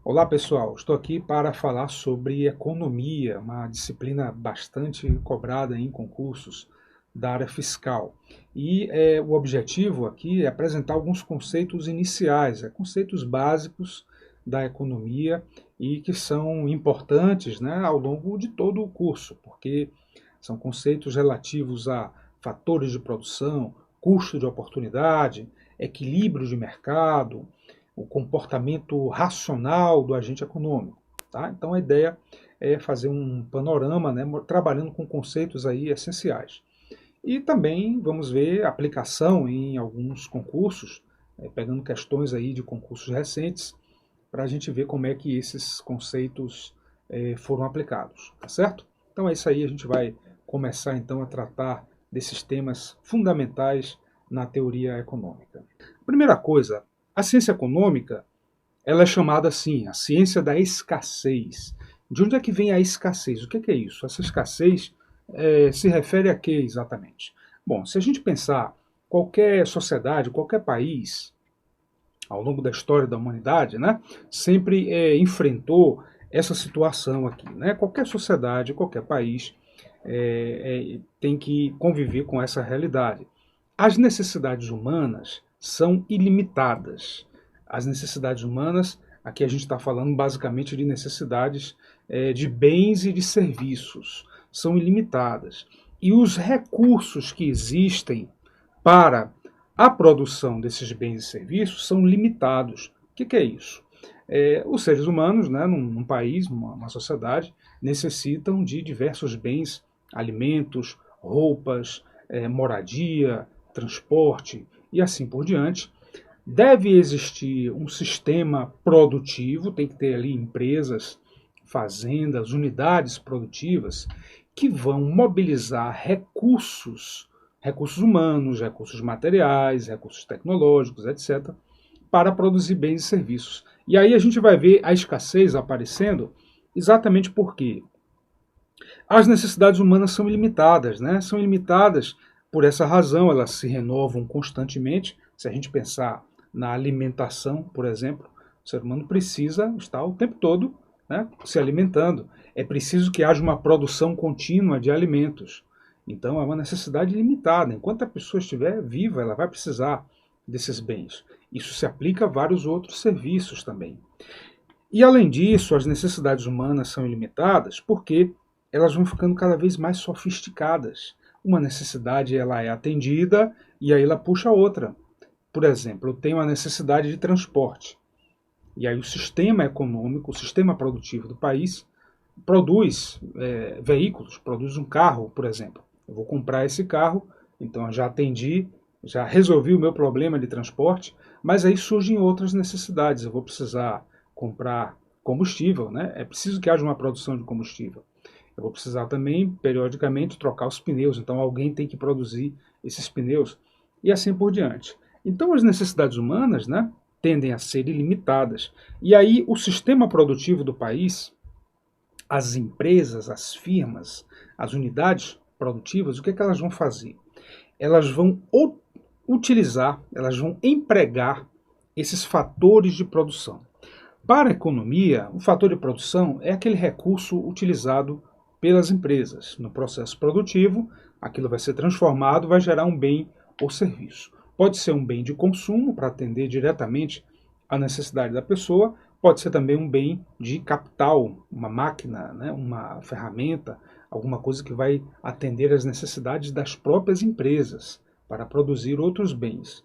Olá pessoal, estou aqui para falar sobre economia, uma disciplina bastante cobrada em concursos da área fiscal. O objetivo aqui é apresentar alguns conceitos iniciais, conceitos básicos da economia e que são importantes, né, ao longo de todo o curso, porque são conceitos relativos a fatores de produção, custo de oportunidade, equilíbrio de mercado, o comportamento racional do agente econômico. Tá? Então a ideia é fazer um panorama, né, trabalhando com conceitos aí essenciais. E também vamos ver aplicação em alguns concursos, pegando questões aí de concursos recentes, para a gente ver como é que esses conceitos foram aplicados, tá certo? Então é isso aí, a gente vai começar então a tratar desses temas fundamentais na teoria econômica. Primeira coisa, a ciência econômica ela é chamada assim, a ciência da escassez. De onde é que vem a escassez? O que é isso? Essa escassez se refere a quê exatamente? Bom, se a gente pensar qualquer sociedade, qualquer país, ao longo da história da humanidade, né, sempre enfrentou essa situação aqui. Né? Qualquer sociedade, qualquer país tem que conviver com essa realidade. As necessidades humanas são ilimitadas. As necessidades humanas, aqui a gente está falando basicamente de necessidades de bens e de serviços, são ilimitadas. E os recursos que existem para a produção desses bens e serviços são limitados. O que é isso? Os seres humanos, né, num país, numa sociedade, necessitam de diversos bens, alimentos, roupas, moradia, transporte e assim por diante. Deve existir um sistema produtivo, tem que ter ali empresas, fazendas, unidades produtivas que vão mobilizar recursos humanos, recursos materiais, recursos tecnológicos, etc., para produzir bens e serviços. E aí a gente vai ver a escassez aparecendo exatamente porque as necessidades humanas são ilimitadas, né? São ilimitadas por essa razão, elas se renovam constantemente. Se a gente pensar na alimentação, por exemplo, o ser humano precisa estar o tempo todo, né, se alimentando. É preciso que haja uma produção contínua de alimentos. Então é uma necessidade limitada. Enquanto a pessoa estiver viva, ela vai precisar desses bens. Isso se aplica a vários outros serviços também. E além disso, as necessidades humanas são ilimitadas porque elas vão ficando cada vez mais sofisticadas. Uma necessidade ela é atendida e aí ela puxa a outra. Por exemplo, eu tenho a necessidade de transporte. E aí o sistema econômico, o sistema produtivo do país produz veículos, produz um carro, por exemplo. Eu vou comprar esse carro, então eu já atendi, já resolvi o meu problema de transporte, mas aí surgem outras necessidades. Eu vou precisar comprar combustível, né? É preciso que haja uma produção de combustível. Eu vou precisar também, periodicamente, trocar os pneus, então alguém tem que produzir esses pneus e assim por diante. Então as necessidades humanas, né, tendem a ser ilimitadas. E aí o sistema produtivo do país, as empresas, as firmas, as unidades produtivas, o que elas vão fazer? Elas vão utilizar, elas vão empregar esses fatores de produção. Para a economia, o fator de produção é aquele recurso utilizado pelas empresas. No processo produtivo, aquilo vai ser transformado, vai gerar um bem ou serviço. Pode ser um bem de consumo, para atender diretamente à necessidade da pessoa, pode ser também um bem de capital, uma máquina, né, uma ferramenta, alguma coisa que vai atender às necessidades das próprias empresas para produzir outros bens.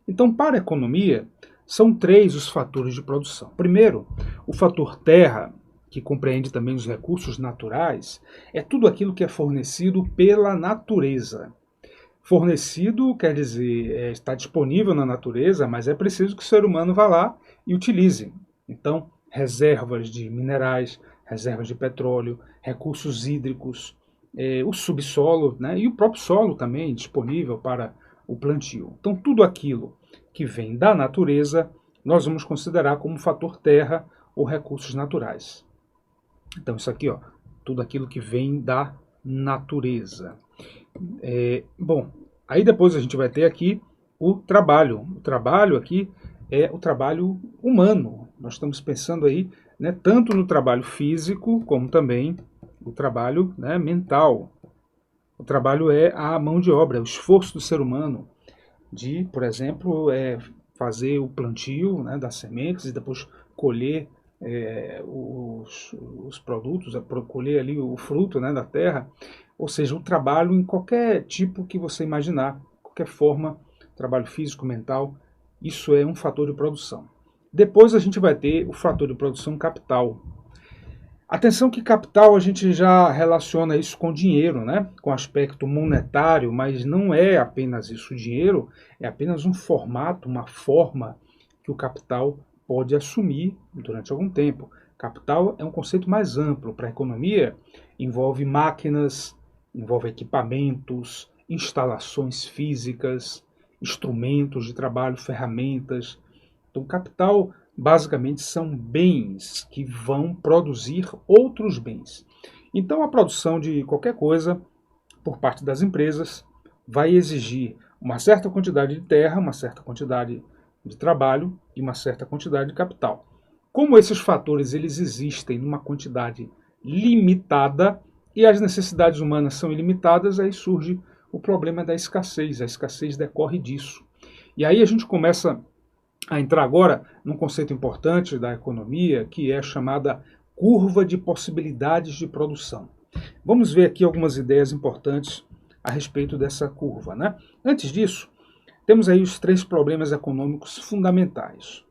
Então, para a economia, são três os fatores de produção. Primeiro, o fator terra, que compreende também os recursos naturais, é tudo aquilo que é fornecido pela natureza. Fornecido quer dizer, está disponível na natureza, mas é preciso que o ser humano vá lá e utilize. Então, reservas de minerais, reservas de petróleo, recursos hídricos, o subsolo, né, e o próprio solo também disponível para o plantio. Então, tudo aquilo que vem da natureza, nós vamos considerar como fator terra ou recursos naturais. Então, isso aqui, ó, tudo aquilo que vem da natureza. Bom, aí depois a gente vai ter aqui o trabalho. O trabalho aqui é o trabalho humano. Nós estamos pensando aí né, tanto no trabalho físico como também o trabalho, né, mental. O trabalho é a mão de obra, é o esforço do ser humano de, por exemplo, fazer o plantio, né, das sementes e depois colher os produtos, colher ali o fruto, né, da terra. Ou seja, o trabalho em qualquer tipo que você imaginar, qualquer forma, trabalho físico, mental, isso é um fator de produção. Depois a gente vai ter o fator de produção capital. Atenção que capital a gente já relaciona isso com dinheiro, né? Com aspecto monetário, mas não é apenas isso. O dinheiro é apenas um formato, uma forma que o capital pode assumir durante algum tempo. Capital é um conceito mais amplo. Para a economia, envolve máquinas, envolve equipamentos, instalações físicas, instrumentos de trabalho, ferramentas. Então, capital basicamente são bens que vão produzir outros bens. Então, a produção de qualquer coisa por parte das empresas vai exigir uma certa quantidade de terra, uma certa quantidade de trabalho e uma certa quantidade de capital. Como esses fatores eles existem numa quantidade limitada e as necessidades humanas são ilimitadas, aí surge o problema da escassez. A escassez decorre disso. E aí a gente começa a entrar agora num conceito importante da economia, que é a chamada curva de possibilidades de produção. Vamos ver aqui algumas ideias importantes a respeito dessa curva, né? Antes disso, temos aí os 3 problemas econômicos fundamentais.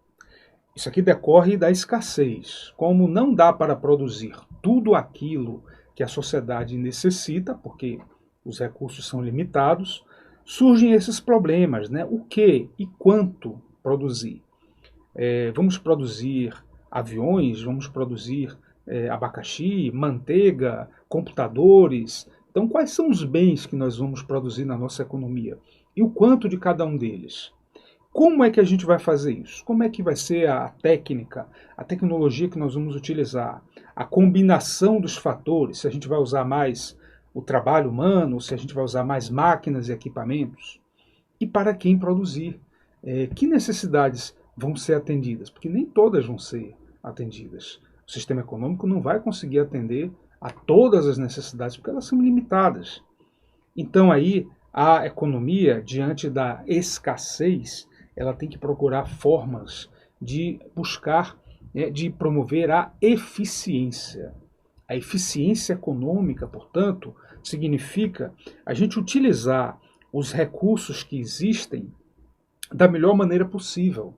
Isso aqui decorre da escassez. Como não dá para produzir tudo aquilo que a sociedade necessita, porque os recursos são limitados, surgem esses problemas, né? O que e quanto produzir? Vamos produzir aviões, vamos produzir abacaxi, manteiga, computadores. Então, quais são os bens que nós vamos produzir na nossa economia? E o quanto de cada um deles? Como é que a gente vai fazer isso? Como é que vai ser a técnica, a tecnologia que nós vamos utilizar? A combinação dos fatores, se a gente vai usar mais o trabalho humano, se a gente vai usar mais máquinas e equipamentos? E para quem produzir? Que necessidades vão ser atendidas? Porque nem todas vão ser atendidas. O sistema econômico não vai conseguir atender a todas as necessidades, porque elas são limitadas. Então aí a economia, diante da escassez, ela tem que procurar formas de buscar, de promover a eficiência. A eficiência econômica, portanto, significa a gente utilizar os recursos que existem da melhor maneira possível,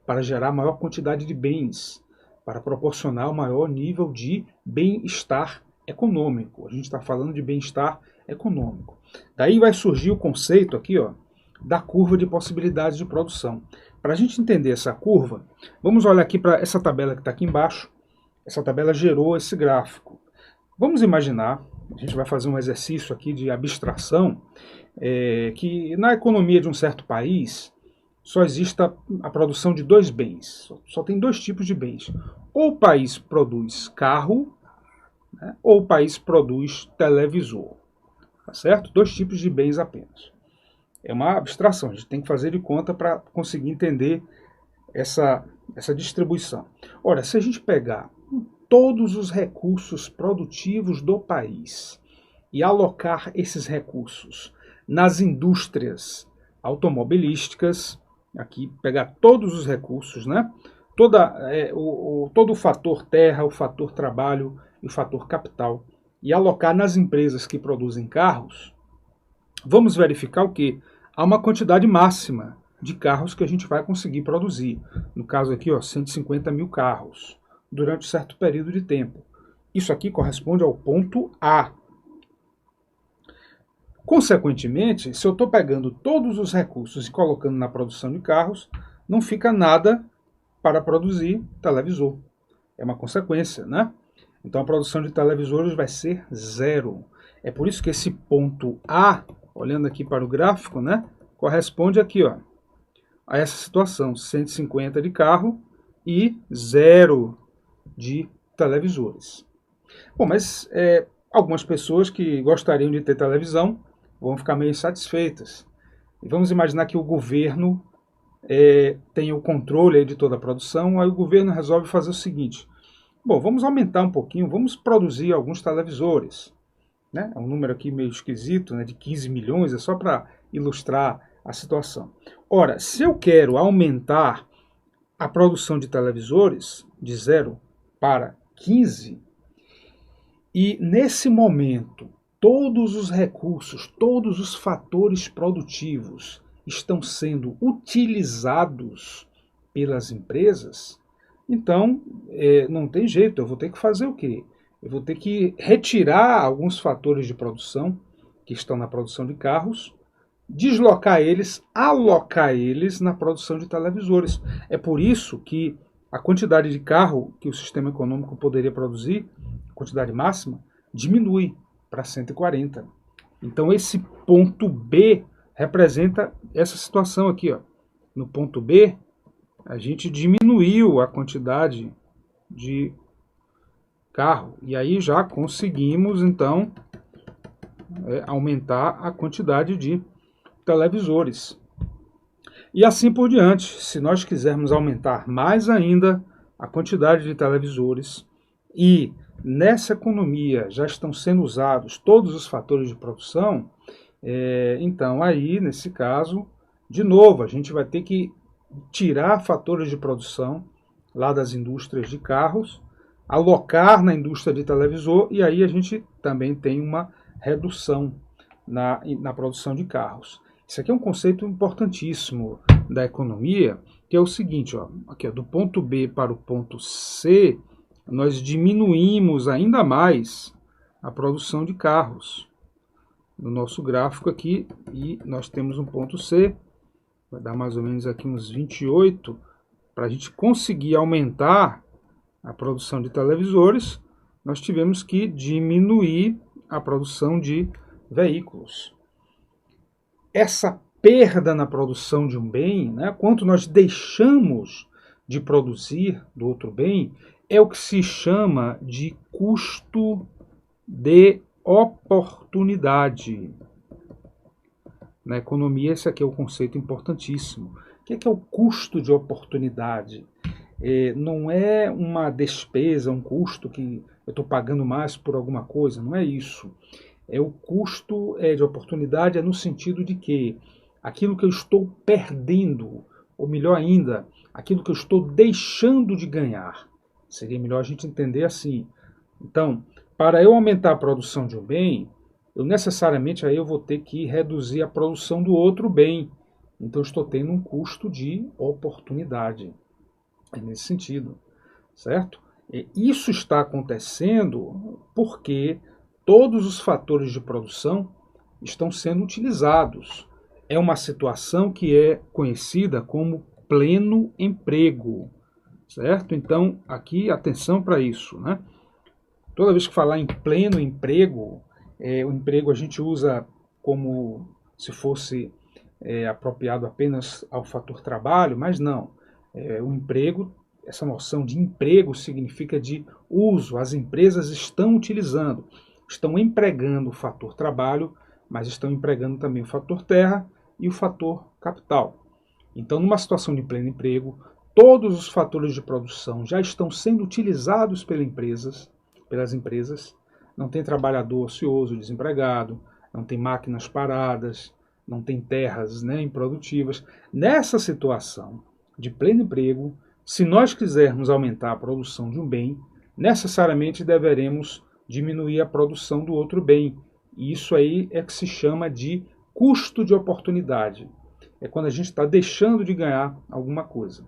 para gerar maior quantidade de bens, para proporcionar o maior nível de bem-estar econômico. A gente está falando de bem-estar econômico. Daí vai surgir o conceito aqui, ó, da curva de possibilidades de produção. Para a gente entender essa curva, vamos olhar aqui para essa tabela que está aqui embaixo. Essa tabela gerou esse gráfico. Vamos imaginar, a gente vai fazer um exercício aqui de abstração, que na economia de um certo país só existe a produção de 2 bens. Só tem 2 tipos de bens. Ou o país produz carro, né, ou o país produz televisor. Tá certo? 2 tipos de bens apenas. É uma abstração, a gente tem que fazer de conta para conseguir entender essa distribuição. Ora, se a gente pegar todos os recursos produtivos do país e alocar esses recursos nas indústrias automobilísticas, aqui pegar todos os recursos, né? Todo o fator terra, o fator trabalho e o fator capital, e alocar nas empresas que produzem carros, vamos verificar o quê? Há uma quantidade máxima de carros que a gente vai conseguir produzir. No caso aqui, ó, 150 mil carros, durante um certo período de tempo. Isso aqui corresponde ao ponto A. Consequentemente, se eu estou pegando todos os recursos e colocando na produção de carros, não fica nada para produzir televisor. É uma consequência, né? Então a produção de televisores vai ser 0. É por isso que esse ponto A, olhando aqui para o gráfico, né, corresponde aqui, ó, a essa situação, 150 de carro e 0 de televisores. Bom, mas algumas pessoas que gostariam de ter televisão vão ficar meio insatisfeitas. E vamos imaginar que o governo tem o controle de toda a produção, aí o governo resolve fazer o seguinte: Bom, vamos aumentar um pouquinho, vamos produzir alguns televisores, né? É um número aqui meio esquisito, né, de 15 milhões, é só para ilustrar a situação. Ora, se eu quero aumentar a produção de televisores de 0 para 15, e nesse momento todos os recursos, todos os fatores produtivos estão sendo utilizados pelas empresas, então não tem jeito, eu vou ter que fazer o quê? Eu vou ter que retirar alguns fatores de produção que estão na produção de carros, deslocar eles, alocar eles na produção de televisores. É por isso que a quantidade de carro que o sistema econômico poderia produzir, a quantidade máxima, diminui para 140. Então esse ponto B representa essa situação aqui, ó. No ponto B, a gente diminuiu a quantidade de carro e aí já conseguimos então aumentar a quantidade de televisores. E assim por diante, se nós quisermos aumentar mais ainda a quantidade de televisores e nessa economia já estão sendo usados todos os fatores de produção, então aí, nesse caso, de novo, a gente vai ter que tirar fatores de produção lá das indústrias de carros, alocar na indústria de televisor e aí a gente também tem uma redução na produção de carros. Isso aqui é um conceito importantíssimo da economia, que é o seguinte, ó, aqui, ó, do ponto B para o ponto C, nós diminuímos ainda mais a produção de carros. No nosso gráfico aqui, e nós temos um ponto C, vai dar mais ou menos aqui uns 28, para a gente conseguir aumentar a produção de televisores, nós tivemos que diminuir a produção de veículos. Essa perda na produção de um bem, né, quanto nós deixamos de produzir do outro bem, é o que se chama de custo de oportunidade. Na economia, esse aqui é o conceito importantíssimo. O que é o custo de oportunidade? Não é uma despesa, um custo que eu estou pagando mais por alguma coisa, não é isso. O custo de oportunidade no sentido de que aquilo que eu estou perdendo, ou melhor ainda, aquilo que eu estou deixando de ganhar. Seria melhor a gente entender assim. Então, para eu aumentar a produção de um bem, eu necessariamente aí eu vou ter que reduzir a produção do outro bem. Então, eu estou tendo um custo de oportunidade. É nesse sentido, certo? Isso está acontecendo porque todos os fatores de produção estão sendo utilizados. É uma situação que é conhecida como pleno emprego, certo? Então, aqui, atenção para isso, né? Toda vez que falar em pleno emprego, o emprego a gente usa como se fosse apropriado apenas ao fator trabalho, mas não. O emprego, essa noção de emprego significa de uso. As empresas estão utilizando, estão empregando o fator trabalho, mas estão empregando também o fator terra e o fator capital. Então, numa situação de pleno emprego, todos os fatores de produção já estão sendo utilizados pelas empresas. Não tem trabalhador ocioso, desempregado, não tem máquinas paradas, não tem terras, né, improdutivas. Nessa situação de pleno emprego, se nós quisermos aumentar a produção de um bem, necessariamente deveremos diminuir a produção do outro bem. E isso aí é que se chama de custo de oportunidade. É quando a gente está deixando de ganhar alguma coisa.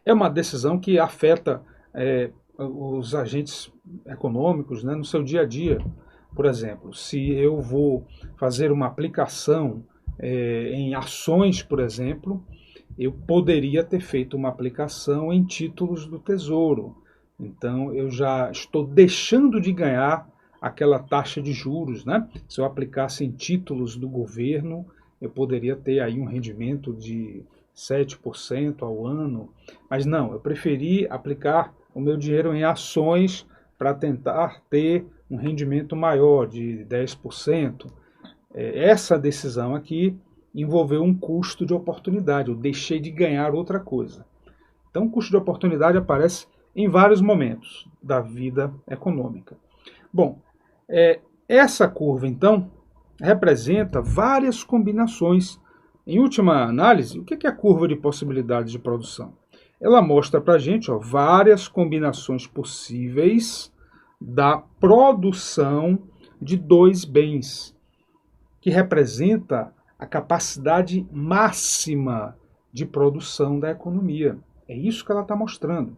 É uma decisão que afeta os agentes econômicos, né, no seu dia a dia. Por exemplo, se eu vou fazer uma aplicação em ações, por exemplo, eu poderia ter feito uma aplicação em títulos do Tesouro. Então, eu já estou deixando de ganhar aquela taxa de juros, né? Se eu aplicasse em títulos do governo, eu poderia ter aí um rendimento de 7% ao ano. Mas não, eu preferi aplicar o meu dinheiro em ações para tentar ter um rendimento maior, de 10%. Essa decisão aqui envolveu um custo de oportunidade, eu deixei de ganhar outra coisa. Então, o custo de oportunidade aparece em vários momentos da vida econômica. Bom, essa curva, então, representa várias combinações. Em última análise, o que é a curva de possibilidades de produção? Ela mostra para a gente várias combinações possíveis da produção de dois bens, que representa a capacidade máxima de produção da economia. É isso que ela está mostrando.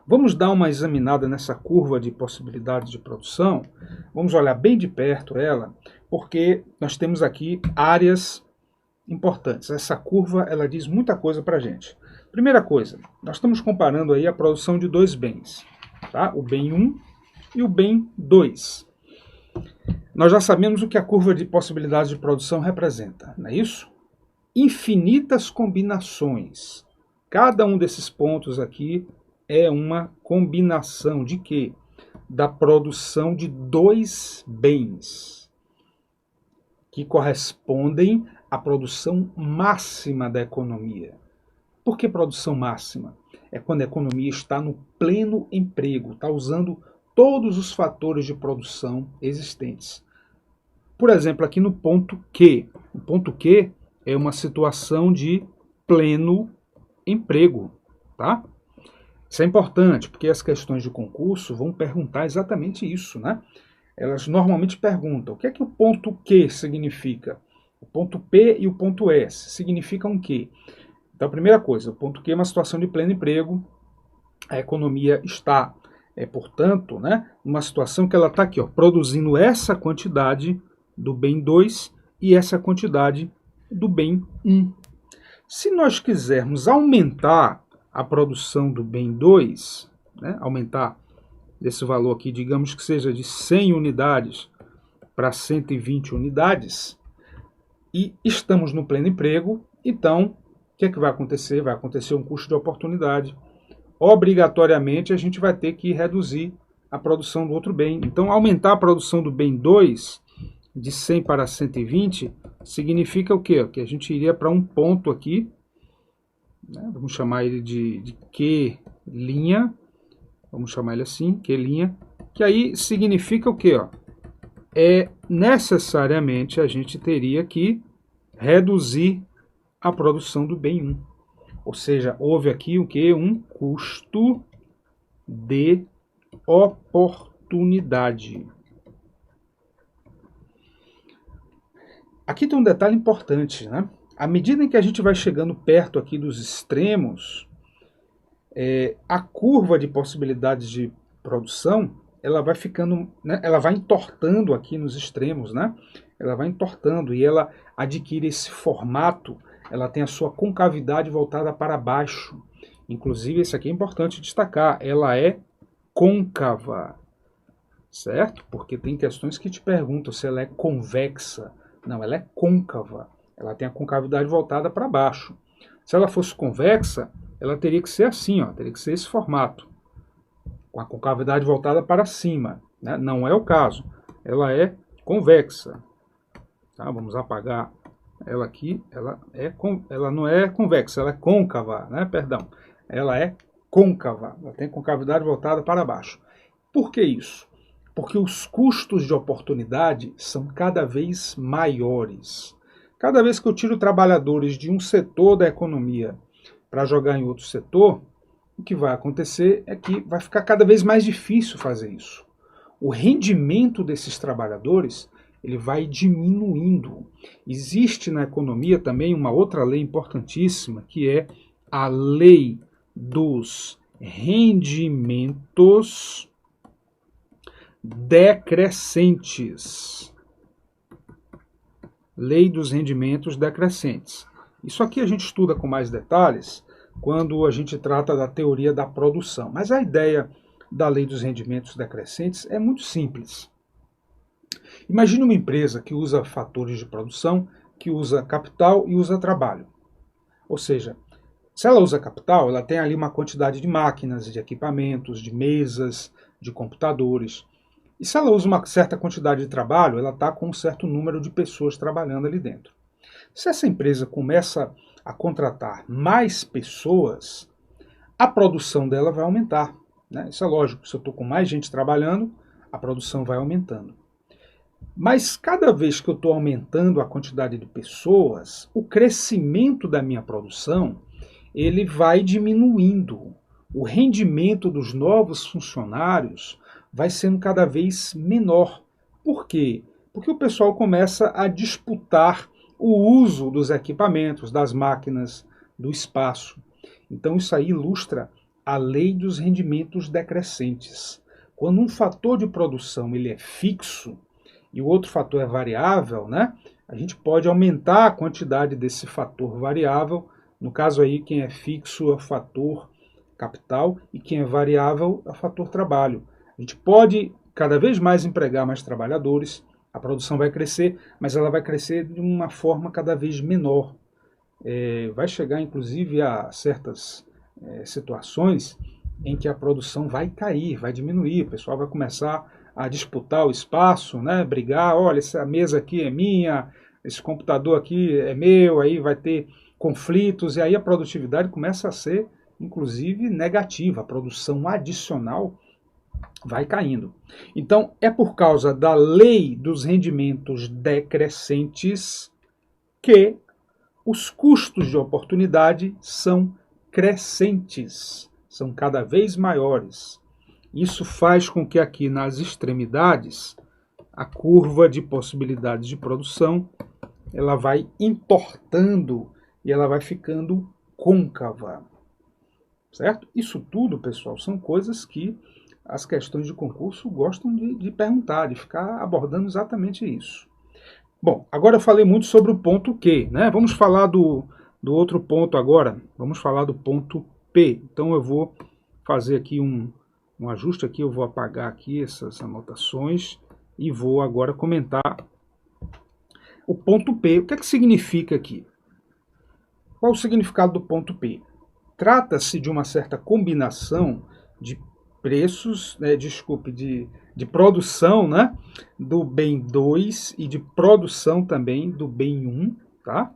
Vamos dar uma examinada nessa curva de possibilidades de produção. Vamos olhar bem de perto ela, porque nós temos aqui áreas importantes. Essa curva, ela diz muita coisa para a gente. Primeira coisa, nós estamos comparando aí a produção de dois bens, tá? O bem 1 e o bem 2. Nós já sabemos o que a curva de possibilidades de produção representa, não é isso? Infinitas combinações. Cada um desses pontos aqui é uma combinação de quê? Da produção de dois bens, que correspondem à produção máxima da economia. Por que produção máxima? É quando a economia está no pleno emprego, está usando todos os fatores de produção existentes. Por exemplo, aqui no ponto Q. O ponto Q é uma situação de pleno emprego, tá? Isso é importante, porque as questões de concurso vão perguntar exatamente isso, né? Elas normalmente perguntam, o que é que o ponto Q significa? O ponto P e o ponto S significam o quê? Então, a primeira coisa, o ponto Q é uma situação de pleno emprego, a economia está, portanto, né, numa situação que ela está aqui, produzindo essa quantidade do bem 2 e essa quantidade do bem 1. Se nós quisermos aumentar a produção do bem 2, né, aumentar desse valor aqui, digamos que seja de 100 unidades para 120 unidades, e estamos no pleno emprego, então, o que é que vai acontecer? Vai acontecer um custo de oportunidade. Obrigatoriamente, a gente vai ter que reduzir a produção do outro bem. Então, aumentar a produção do bem 2 de 100 para 120 significa o quê? Que a gente iria para um ponto aqui, né? Vamos chamar ele de Q', vamos chamar ele assim, Q', que aí significa o quê? Necessariamente a gente teria que reduzir a produção do bem 1. Ou seja, houve aqui o quê? Um custo de oportunidade. Aqui tem um detalhe importante, né? À medida em que a gente vai chegando perto aqui dos extremos, a curva de possibilidades de produção, ela vai ficando, né? Ela vai entortando aqui nos extremos, né? Ela vai entortando e ela adquire esse formato, ela tem a sua concavidade voltada para baixo. Inclusive, isso aqui é importante destacar, ela é côncava, certo? Porque tem questões que te perguntam se ela é convexa. Não, ela é côncava. Ela tem a concavidade voltada para baixo. Se ela fosse convexa, ela teria que ser assim, teria que ser esse formato, com a concavidade voltada para cima, né? Não é o caso. Ela é convexa. Tá? Vamos apagar ela aqui. Ela não é convexa, ela é côncava, né? Perdão. Ela é côncava. Ela tem concavidade voltada para baixo. Por que isso? Porque os custos de oportunidade são cada vez maiores. Cada vez que eu tiro trabalhadores de um setor da economia para jogar em outro setor, o que vai acontecer é que vai ficar cada vez mais difícil fazer isso. O rendimento desses trabalhadores ele vai diminuindo. Existe na economia também uma outra lei importantíssima, que é a lei dos rendimentos decrescentes. Lei dos rendimentos decrescentes. Isso aqui a gente estuda com mais detalhes quando a gente trata da teoria da produção. Mas a ideia da lei dos rendimentos decrescentes é muito simples. Imagine uma empresa que usa fatores de produção, que usa capital e usa trabalho. Ou seja, se ela usa capital, ela tem ali uma quantidade de máquinas, de equipamentos, de mesas, de computadores. E se ela usa uma certa quantidade de trabalho, ela está com um certo número de pessoas trabalhando ali dentro. Se essa empresa começa a contratar mais pessoas, a produção dela vai aumentar, né? Isso é lógico, se eu estou com mais gente trabalhando, a produção vai aumentando. Mas cada vez que eu estou aumentando a quantidade de pessoas, o crescimento da minha produção ele vai diminuindo. O rendimento dos novos funcionários vai sendo cada vez menor. Por quê? Porque o pessoal começa a disputar o uso dos equipamentos, das máquinas, do espaço. Então isso aí ilustra a lei dos rendimentos decrescentes. Quando um fator de produção ele é fixo e o outro fator é variável, né? A gente pode aumentar a quantidade desse fator variável. No caso aí, quem é fixo é o fator capital e quem é variável é o fator trabalho. A gente pode cada vez mais empregar mais trabalhadores, a produção vai crescer, mas ela vai crescer de uma forma cada vez menor. Vai chegar inclusive a certas situações em que a produção vai cair, vai diminuir, o pessoal vai começar a disputar o espaço, né? Brigar, olha, essa mesa aqui é minha, esse computador aqui é meu, aí vai ter conflitos, e aí a produtividade começa a ser, inclusive, negativa, a produção adicional vai caindo. Então, é por causa da lei dos rendimentos decrescentes que os custos de oportunidade são crescentes, são cada vez maiores. Isso faz com que aqui nas extremidades a curva de possibilidades de produção ela vai entortando e ela vai ficando côncava, certo? Isso tudo, pessoal, são coisas que as questões de concurso gostam de perguntar, de ficar abordando exatamente isso. Bom, agora eu falei muito sobre o ponto Q, né? Vamos falar do outro ponto agora. Vamos falar do ponto P. Então eu vou fazer aqui um ajuste aqui, eu vou apagar aqui essas anotações e vou agora comentar o ponto P. O que é que significa aqui? Qual o significado do ponto P? Trata-se de uma certa combinação de preços, de produção, né, do bem 2 e de produção também do bem 1, tá?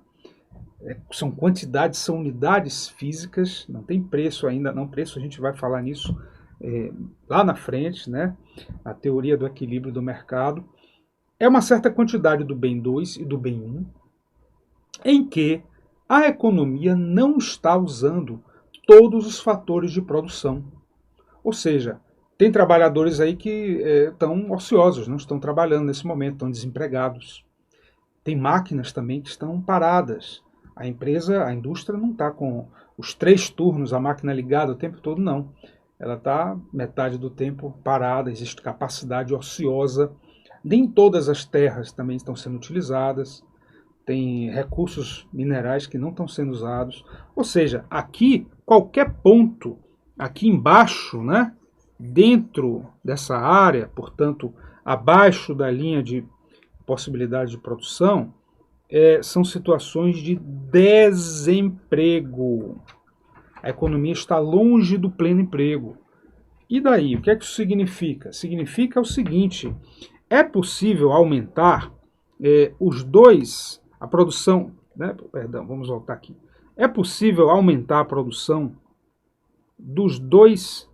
São quantidades, são unidades físicas, não tem preço ainda, não preço, a gente vai falar nisso lá na frente, né? A teoria do equilíbrio do mercado. É uma certa quantidade do bem 2 e do bem 1, em que a economia não está usando todos os fatores de produção. Ou seja, tem trabalhadores aí que estão ociosos, não estão trabalhando nesse momento, estão desempregados. Tem máquinas também que estão paradas. A empresa, a indústria não está com os 3 turnos, a máquina ligada o tempo todo, não. Ela está metade do tempo parada, existe capacidade ociosa. Nem todas as terras também estão sendo utilizadas. Tem recursos minerais que não estão sendo usados. Ou seja, aqui, qualquer ponto, aqui embaixo, né, dentro dessa área, portanto, abaixo da linha de possibilidade de produção, são situações de desemprego. A economia está longe do pleno emprego. E daí, o que é que isso significa? Significa o seguinte, é possível aumentar os dois, a produção, né, perdão, vamos voltar aqui. É possível aumentar a produção dos dois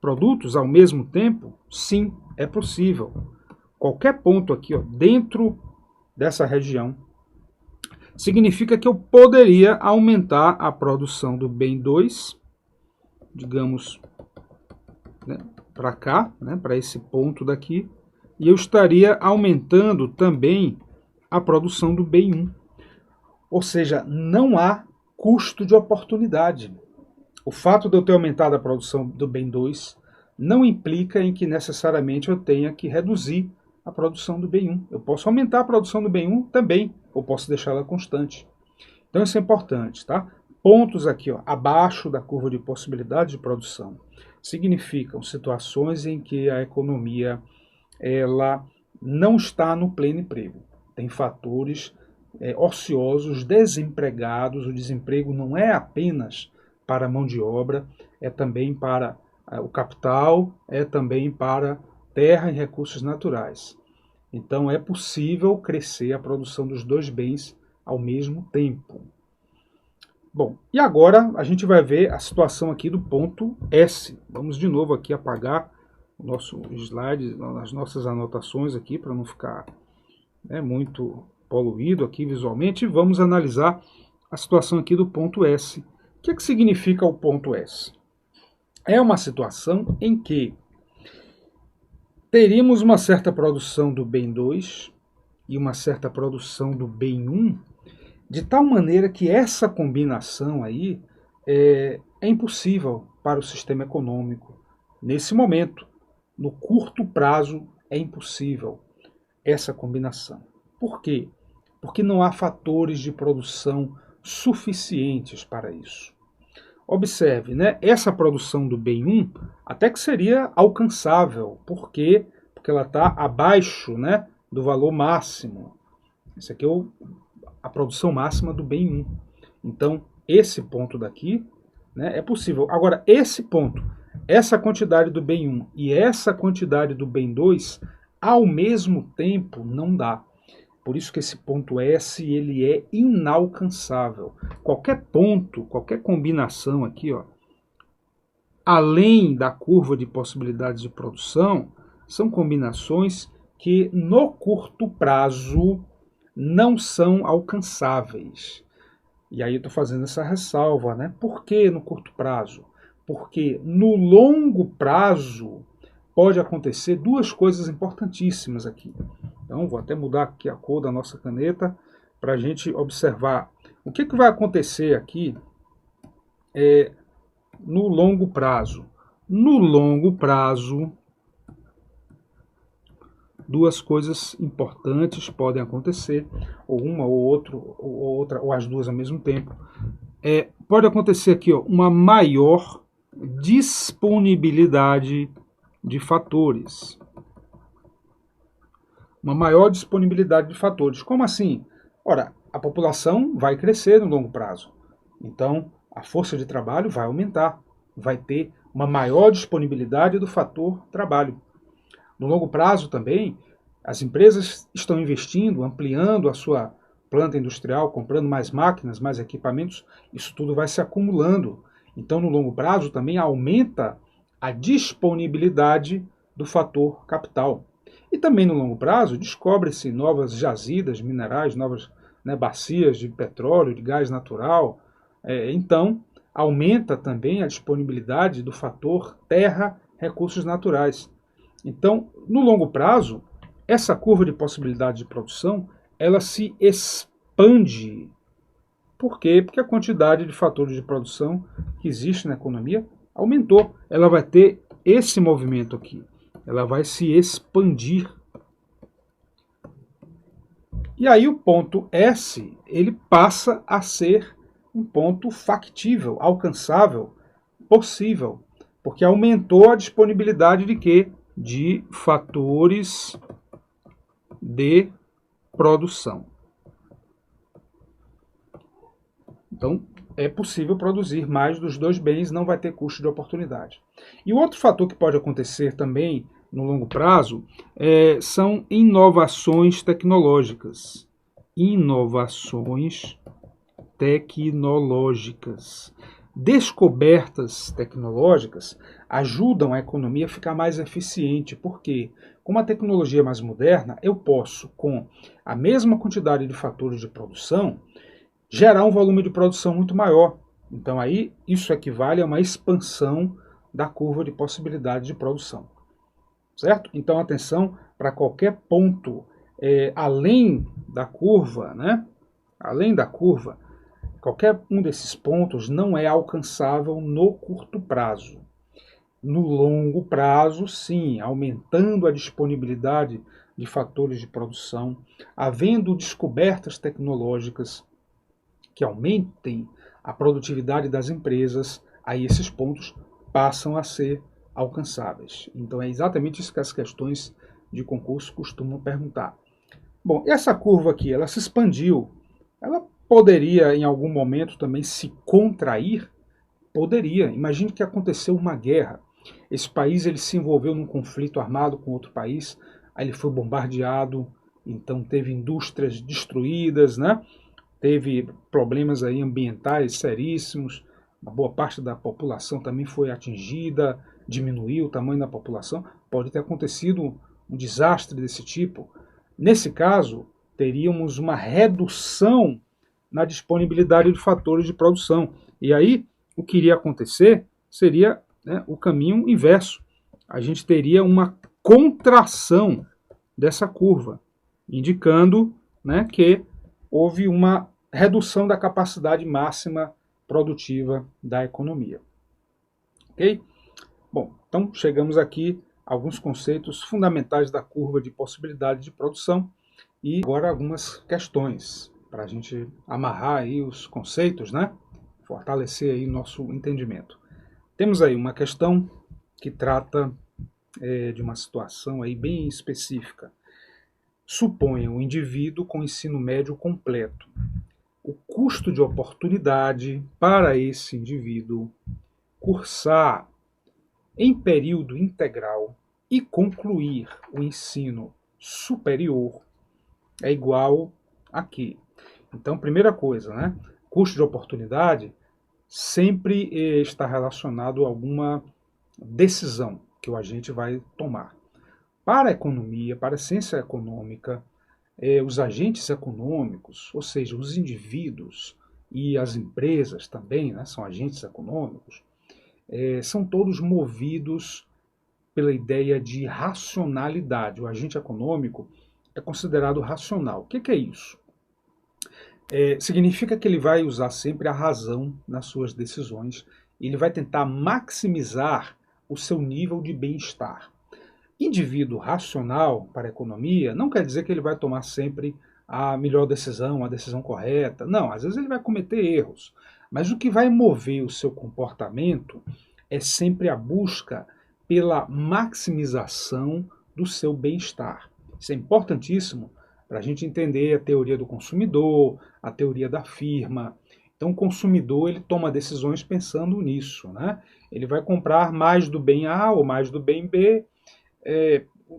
produtos ao mesmo tempo? Sim, é possível. Qualquer ponto aqui, ó, dentro dessa região, significa que eu poderia aumentar a produção do bem 2, digamos, né, para cá, né, para esse ponto daqui, e eu estaria aumentando também a produção do bem 1. Ou seja, não há custo de oportunidade. O fato de eu ter aumentado a produção do bem 2 não implica em que necessariamente eu tenha que reduzir a produção do bem 1. Eu posso aumentar a produção do bem 1 também, ou posso deixá-la constante. Então isso é importante, tá? Pontos aqui, ó, abaixo da curva de possibilidade de produção significam situações em que a economia ela não está no pleno emprego. Tem fatores ociosos, desempregados. O desemprego não é apenas para a mão de obra, é também para o capital, é também para terra e recursos naturais. Então é possível crescer a produção dos dois bens ao mesmo tempo. Bom, e agora a gente vai ver a situação aqui do ponto S. Vamos de novo aqui apagar o nosso slide, as nossas anotações aqui, para não ficar, né, muito poluído aqui visualmente. Vamos analisar a situação aqui do ponto S. O que significa o ponto S? É uma situação em que teríamos uma certa produção do bem 2 e uma certa produção do bem 1, de tal maneira que essa combinação aí é impossível para o sistema econômico. Nesse momento, no curto prazo, é impossível essa combinação. Por quê? Porque não há fatores de produção suficientes para isso. Observe, né? Essa produção do bem 1 até que seria alcançável. Por quê? Porque ela está abaixo, né, do valor máximo. Esse aqui é a produção máxima do bem 1. Então, esse ponto daqui, né, é possível. Agora, esse ponto, essa quantidade do bem 1 e essa quantidade do bem 2, ao mesmo tempo, não dá. Por isso que esse ponto S ele é inalcançável. Qualquer ponto, qualquer combinação aqui, ó, além da curva de possibilidades de produção, são combinações que no curto prazo não são alcançáveis. E aí eu estou fazendo essa ressalva, né? Por que no curto prazo? Porque no longo prazo pode acontecer duas coisas importantíssimas aqui. Então, vou até mudar aqui a cor da nossa caneta para a gente observar o que vai acontecer aqui no longo prazo. No longo prazo, duas coisas importantes podem acontecer, ou uma ou outra, ou as duas ao mesmo tempo. Pode acontecer aqui, ó, uma maior disponibilidade de fatores. Uma maior disponibilidade de fatores. Como assim? Ora, a população vai crescer no longo prazo. Então, a força de trabalho vai aumentar. Vai ter uma maior disponibilidade do fator trabalho. No longo prazo também, as empresas estão investindo, ampliando a sua planta industrial, comprando mais máquinas, mais equipamentos. Isso tudo vai se acumulando. Então, no longo prazo também aumenta a disponibilidade do fator capital. E também no longo prazo descobre-se novas jazidas minerais, novas, né, bacias de petróleo, de gás natural. Então, aumenta também a disponibilidade do fator terra, recursos naturais. Então, no longo prazo, essa curva de possibilidade de produção, ela se expande. Por quê? Porque a quantidade de fatores de produção que existe na economia aumentou. Ela vai ter esse movimento aqui. Ela vai se expandir. E aí o ponto S, ele passa a ser um ponto factível, alcançável, possível, porque aumentou a disponibilidade de quê? De fatores de produção. Então, é possível produzir mais dos dois bens, não vai ter custo de oportunidade. E o outro fator que pode acontecer também no longo prazo são inovações tecnológicas. Inovações tecnológicas. Descobertas tecnológicas ajudam a economia a ficar mais eficiente, porque com uma tecnologia mais moderna, eu posso, com a mesma quantidade de fatores de produção, gerar um volume de produção muito maior. Então aí isso equivale a uma expansão da curva de possibilidade de produção. Certo? Então atenção para qualquer ponto além da curva, né? Além da curva, qualquer um desses pontos não é alcançável no curto prazo. No longo prazo, sim, aumentando a disponibilidade de fatores de produção, havendo descobertas tecnológicas que aumentem a produtividade das empresas, aí esses pontos passam a ser alcançáveis. Então é exatamente isso que as questões de concurso costumam perguntar. Bom, essa curva aqui, ela se expandiu. Ela poderia em algum momento também se contrair? Poderia. Imagine que aconteceu uma guerra. Esse país ele se envolveu num conflito armado com outro país, aí ele foi bombardeado, então teve indústrias destruídas, né? teve problemas aí ambientais seríssimos, uma boa parte da população também foi atingida, diminuiu o tamanho da população, pode ter acontecido um desastre desse tipo. Nesse caso, teríamos uma redução na disponibilidade de fatores de produção. E aí, o que iria acontecer seria, né, o caminho inverso. A gente teria uma contração dessa curva, indicando, né, que houve uma redução da capacidade máxima produtiva da economia. Ok? Bom, então chegamos aqui a alguns conceitos fundamentais da curva de possibilidade de produção e agora algumas questões para a gente amarrar aí os conceitos, né? Fortalecer aí nosso entendimento. Temos aí uma questão que trata de uma situação aí bem específica. Suponha um indivíduo com ensino médio completo. O custo de oportunidade para esse indivíduo cursar em período integral e concluir o ensino superior é igual a quê? Então, primeira coisa, né? Custo de oportunidade sempre está relacionado a alguma decisão que o agente vai tomar. Para a economia, para a ciência econômica, os agentes econômicos, ou seja, os indivíduos e as empresas também, né, são agentes econômicos, são todos movidos pela ideia de racionalidade. O agente econômico é considerado racional. O que é isso? Significa que ele vai usar sempre a razão nas suas decisões, e ele vai tentar maximizar o seu nível de bem-estar. Indivíduo racional para a economia não quer dizer que ele vai tomar sempre a melhor decisão, a decisão correta. Não, às vezes ele vai cometer erros. Mas o que vai mover o seu comportamento é sempre a busca pela maximização do seu bem-estar. Isso é importantíssimo para a gente entender a teoria do consumidor, a teoria da firma. Então o consumidor ele toma decisões pensando nisso, né? Ele vai comprar mais do bem A ou mais do bem B,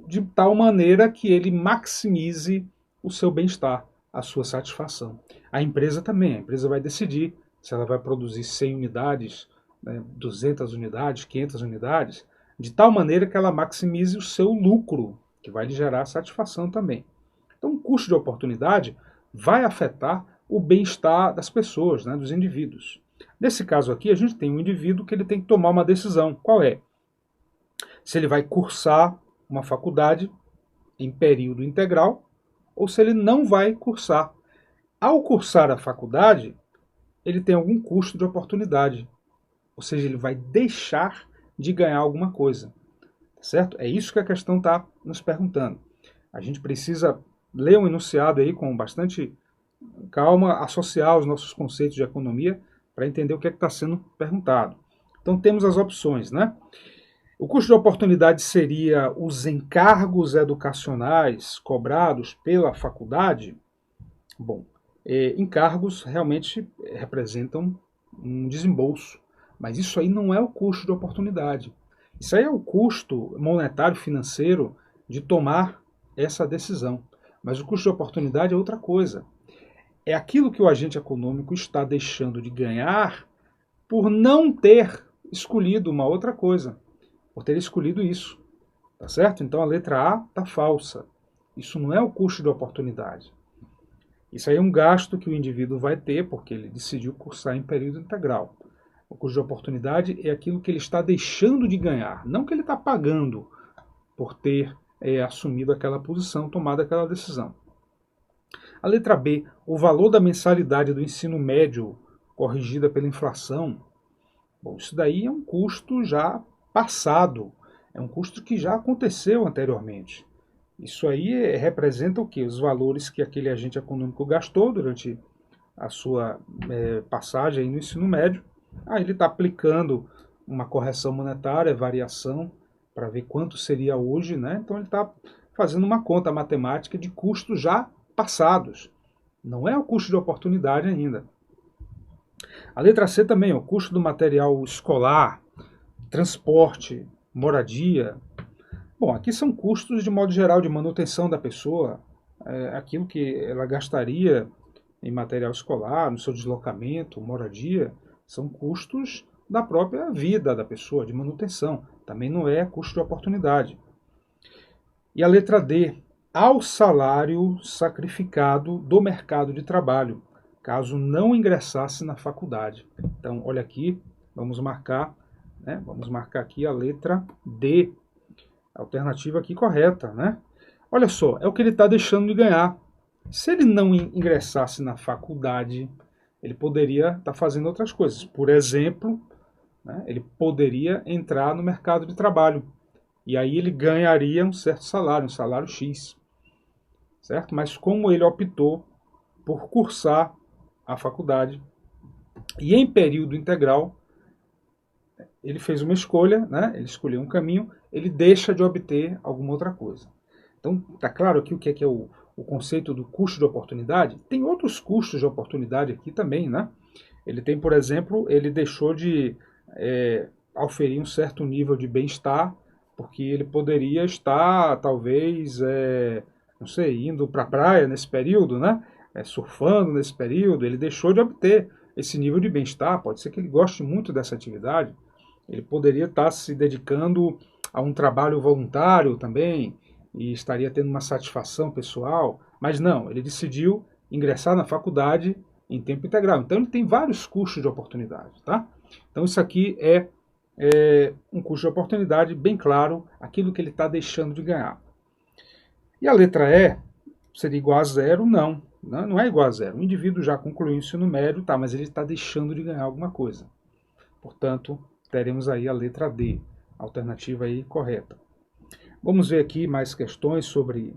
de tal maneira que ele maximize o seu bem-estar, a sua satisfação. A empresa também, a empresa vai decidir se ela vai produzir 100 unidades, 200 unidades, 500 unidades, de tal maneira que ela maximize o seu lucro, que vai lhe gerar satisfação também. Então, o custo de oportunidade vai afetar o bem-estar das pessoas, né, dos indivíduos. Nesse caso aqui, a gente tem um indivíduo que ele tem que tomar uma decisão. Qual é? Se ele vai cursar uma faculdade em período integral ou se ele não vai cursar. Ao cursar a faculdade, ele tem algum custo de oportunidade, ou seja, ele vai deixar de ganhar alguma coisa, certo? É isso que a questão está nos perguntando. A gente precisa ler um enunciado aí com bastante calma, associar os nossos conceitos de economia para entender o que é que está sendo perguntado. Então temos as opções, né? O custo de oportunidade seria os encargos educacionais cobrados pela faculdade? Bom, encargos realmente representam um desembolso, mas isso aí não é o custo de oportunidade. Isso aí é o custo monetário financeiro de tomar essa decisão. Mas o custo de oportunidade é outra coisa. É aquilo que o agente econômico está deixando de ganhar por não ter escolhido uma outra coisa, por ter escolhido isso. Tá certo? Então a letra A está falsa. Isso não é o custo de oportunidade. Isso aí é um gasto que o indivíduo vai ter porque ele decidiu cursar em período integral. O custo de oportunidade é aquilo que ele está deixando de ganhar, não que ele está pagando por ter assumido aquela posição, tomado aquela decisão. A letra B, o valor da mensalidade do ensino médio corrigida pela inflação. Bom, isso daí é um custo já passado, é um custo que já aconteceu anteriormente. Isso aí representa o quê? Os valores que aquele agente econômico gastou durante a sua passagem no ensino médio. Aí ele está aplicando uma correção monetária, variação, para ver quanto seria hoje, né? Então ele está fazendo uma conta matemática de custos já passados. Não é o custo de oportunidade ainda. A letra C também, o custo do material escolar, transporte, moradia. Bom, aqui são custos de modo geral de manutenção da pessoa, aquilo que ela gastaria em material escolar, no seu deslocamento, moradia, são custos da própria vida da pessoa, de manutenção. Também não é custo de oportunidade. E a letra D, ao salário sacrificado do mercado de trabalho, caso não ingressasse na faculdade. Então, olha aqui, vamos marcar, né? Vamos marcar aqui a letra D, a alternativa aqui correta, né? Olha só, é o que ele está deixando de ganhar. Se ele não ingressasse na faculdade, ele poderia estar fazendo outras coisas. Por exemplo, né, ele poderia entrar no mercado de trabalho. E aí ele ganharia um certo salário, um salário X. Certo? Mas como ele optou por cursar a faculdade e em período integral, ele fez uma escolha, né? Ele escolheu um caminho, ele deixa de obter alguma outra coisa. Então, está claro aqui o que é o conceito do custo de oportunidade? Tem outros custos de oportunidade aqui também, né? Ele tem, por exemplo, ele deixou de oferir um certo nível de bem-estar, porque ele poderia estar, talvez, não sei, indo para a praia nesse período, né? Surfando nesse período, ele deixou de obter esse nível de bem-estar. Pode ser que ele goste muito dessa atividade. Ele poderia estar se dedicando a um trabalho voluntário também e estaria tendo uma satisfação pessoal, mas não, ele decidiu ingressar na faculdade em tempo integral. Então ele tem vários custos de oportunidade, tá? Então isso aqui é um custo de oportunidade bem claro, aquilo que ele está deixando de ganhar. E a letra E seria igual a zero? Não, não é igual a zero. O indivíduo já concluiu o ensino médio, tá, mas ele está deixando de ganhar alguma coisa. Portanto, teremos aí a letra D, a alternativa aí correta. Vamos ver aqui mais questões sobre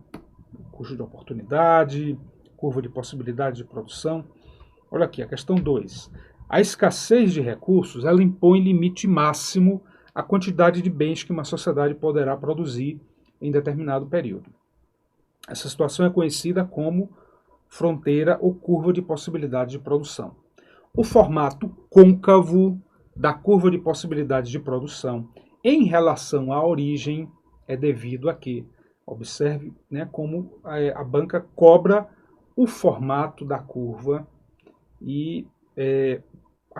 custo de oportunidade, curva de possibilidade de produção. Olha aqui, a questão 2. A escassez de recursos, ela impõe limite máximo à quantidade de bens que uma sociedade poderá produzir em determinado período. Essa situação é conhecida como fronteira ou curva de possibilidade de produção. O formato côncavo da curva de possibilidade de produção em relação à origem é devido a quê? Observe, né, como a banca cobra o formato da curva e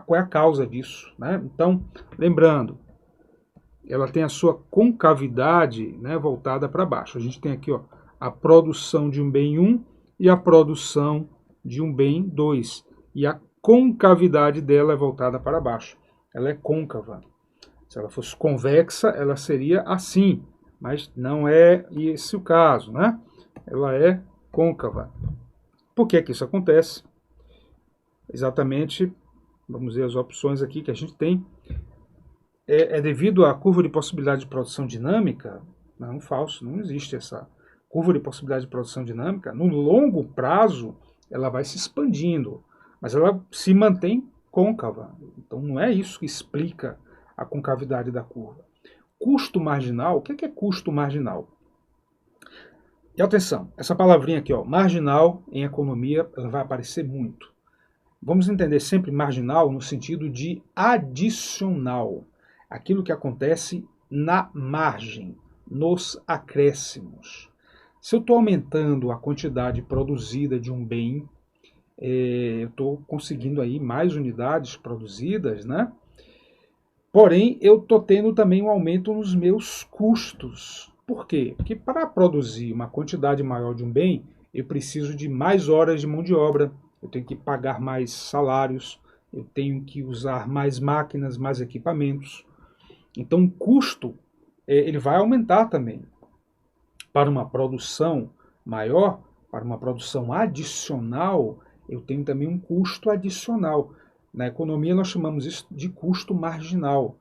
qual é a causa disso, né? Então, lembrando, ela tem a sua concavidade, né, voltada para baixo. A gente tem aqui, ó, a produção de um bem 1 e a produção de um bem 2. E a concavidade dela é voltada para baixo. Ela é côncava. Se ela fosse convexa, ela seria assim, mas não é esse o caso, né? Ela é côncava. Por que que isso acontece? Exatamente, vamos ver as opções aqui que a gente tem. É devido à curva de possibilidade de produção dinâmica? Não, falso, não existe essa curva de possibilidade de produção dinâmica. No longo prazo, ela vai se expandindo, mas ela se mantém côncava. Então não é isso que explica a concavidade da curva. Custo marginal, o que é custo marginal? E atenção, essa palavrinha aqui, ó, marginal, em economia, ela vai aparecer muito. Vamos entender sempre marginal no sentido de adicional. Aquilo que acontece na margem, nos acréscimos. Se eu estou aumentando a quantidade produzida de um bem, eu estou conseguindo aí mais unidades produzidas, né? Porém, eu estou tendo também um aumento nos meus custos. Por quê? Porque para produzir uma quantidade maior de um bem, eu preciso de mais horas de mão de obra, eu tenho que pagar mais salários, eu tenho que usar mais máquinas, mais equipamentos. Então, o custo ele vai aumentar também. Para uma produção maior, para uma produção adicional, eu tenho também um custo adicional. Na economia, nós chamamos isso de custo marginal.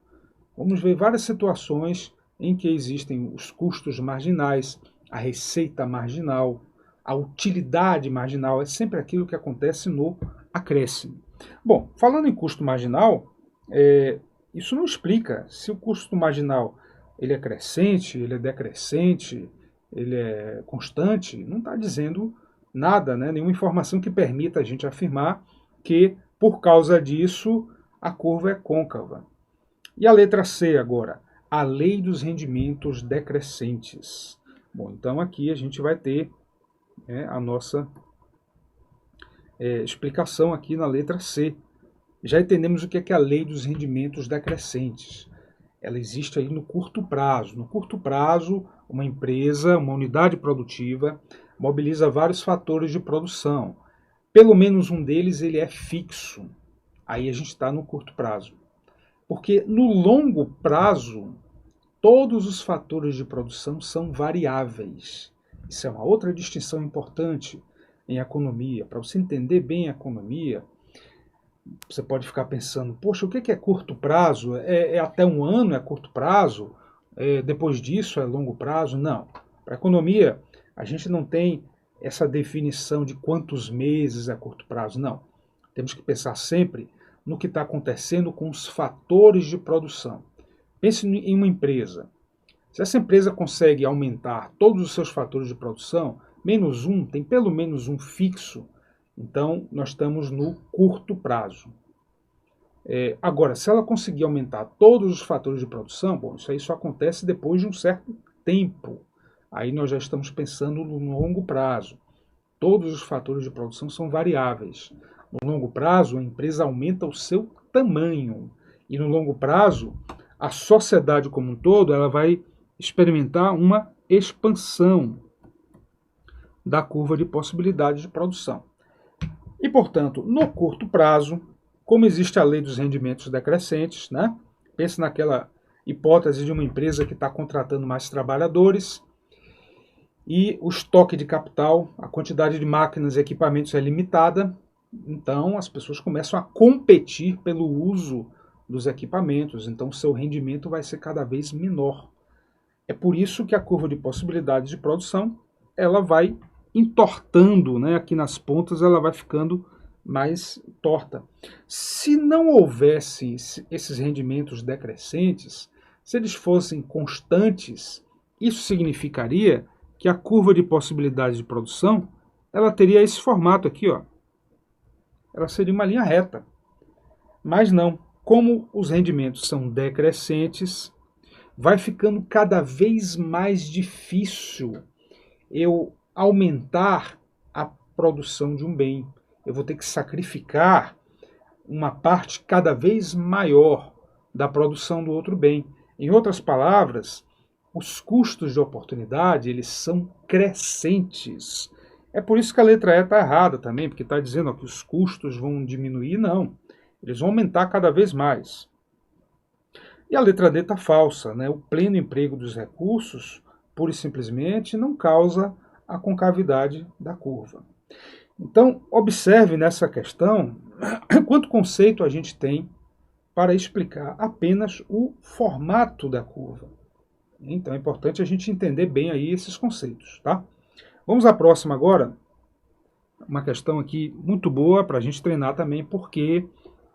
Vamos ver várias situações em que existem os custos marginais, a receita marginal, a utilidade marginal, é sempre aquilo que acontece no acréscimo. Bom, falando em custo marginal, isso não explica se o custo marginal ele é crescente, ele é decrescente, ele é constante, não está dizendo nada, né? Nenhuma informação que permita a gente afirmar que, por causa disso, a curva é côncava. E a letra C agora, a lei dos rendimentos decrescentes. Bom, então aqui a gente vai ter a nossa explicação aqui na letra C. Já entendemos o que é a lei dos rendimentos decrescentes. Ela existe aí no curto prazo. No curto prazo, uma empresa, uma unidade produtiva, mobiliza vários fatores de produção. Pelo menos um deles ele é fixo. Aí a gente está no curto prazo. Porque no longo prazo, todos os fatores de produção são variáveis. Isso é uma outra distinção importante em economia. Para você entender bem a economia, você pode ficar pensando, poxa, o que é curto prazo? É até um ano, é curto prazo? Depois disso é longo prazo? Não. Para a economia, a gente não tem essa definição de quantos meses é curto prazo, não. Temos que pensar sempre no que está acontecendo com os fatores de produção. Pense em uma empresa. Se essa empresa consegue aumentar todos os seus fatores de produção, menos um, tem pelo menos um fixo, então nós estamos no curto prazo. Agora, se ela conseguir aumentar todos os fatores de produção, bom, isso aí só acontece depois de um certo tempo. Aí nós já estamos pensando no longo prazo. Todos os fatores de produção são variáveis. No longo prazo, a empresa aumenta o seu tamanho. E no longo prazo, a sociedade como um todo ela vai experimentar uma expansão da curva de possibilidades de produção. E, portanto, no curto prazo, como existe a lei dos rendimentos decrescentes, né? Pense naquela hipótese de uma empresa que está contratando mais trabalhadores e o estoque de capital, a quantidade de máquinas e equipamentos é limitada, então as pessoas começam a competir pelo uso dos equipamentos, então seu rendimento vai ser cada vez menor. É por isso que a curva de possibilidades de produção ela vai entortando, né? Aqui nas pontas ela vai ficando mais torta. Se não houvesse esses rendimentos decrescentes, se eles fossem constantes, isso significaria que a curva de possibilidades de produção ela teria esse formato aqui, ó. Ela seria uma linha reta. Mas não, como os rendimentos são decrescentes, vai ficando cada vez mais difícil eu aumentar a produção de um bem. Eu vou ter que sacrificar uma parte cada vez maior da produção do outro bem. Em outras palavras, os custos de oportunidade eles são crescentes. É por isso que a letra E está errada também, porque está dizendo ó, que os custos vão diminuir. Não, eles vão aumentar cada vez mais. E a letra D está falsa, né? O pleno emprego dos recursos, pura e simplesmente, não causa a concavidade da curva. Então, observe nessa questão quanto conceito a gente tem para explicar apenas o formato da curva. Então, é importante a gente entender bem aí esses conceitos, tá? Vamos à próxima agora. Uma questão aqui muito boa para a gente treinar também, porque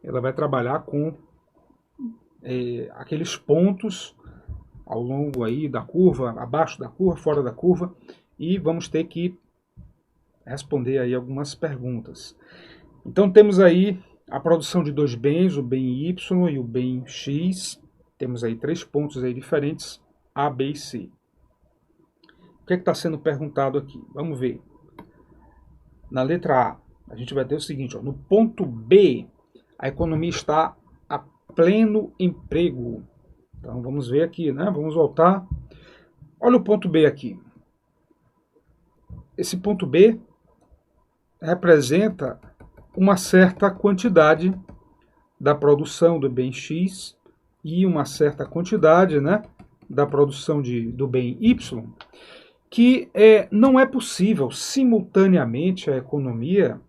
ela vai trabalhar com aqueles pontos ao longo aí da curva, abaixo da curva, fora da curva, e vamos ter que responder aí algumas perguntas. Então temos aí a produção de dois bens, o bem Y e o bem X. Temos aí três pontos aí diferentes, A, B e C. O que está sendo perguntado aqui? Vamos ver. Na letra A, a gente vai ter o seguinte, ó, no ponto B, a economia está a pleno emprego. Então vamos ver aqui, né? Vamos voltar. Olha o ponto B aqui. Esse ponto B representa uma certa quantidade da produção do bem X e uma certa quantidade, né, da produção do bem Y, que não é possível simultaneamente a economia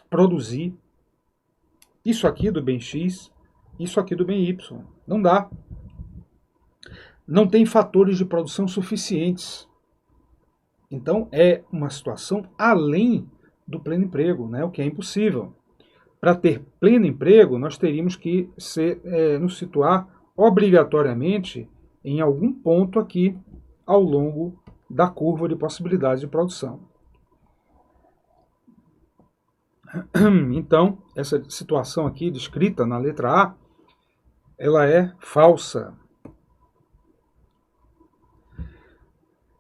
produzir isso aqui do bem X, isso aqui do bem Y. Não dá. Não tem fatores de produção suficientes. Então é uma situação além do pleno emprego, né, o que é impossível. Para ter pleno emprego, nós teríamos que nos situar obrigatoriamente em algum ponto aqui ao longo da curva de possibilidades de produção. Então, essa situação aqui descrita na letra A, ela é falsa.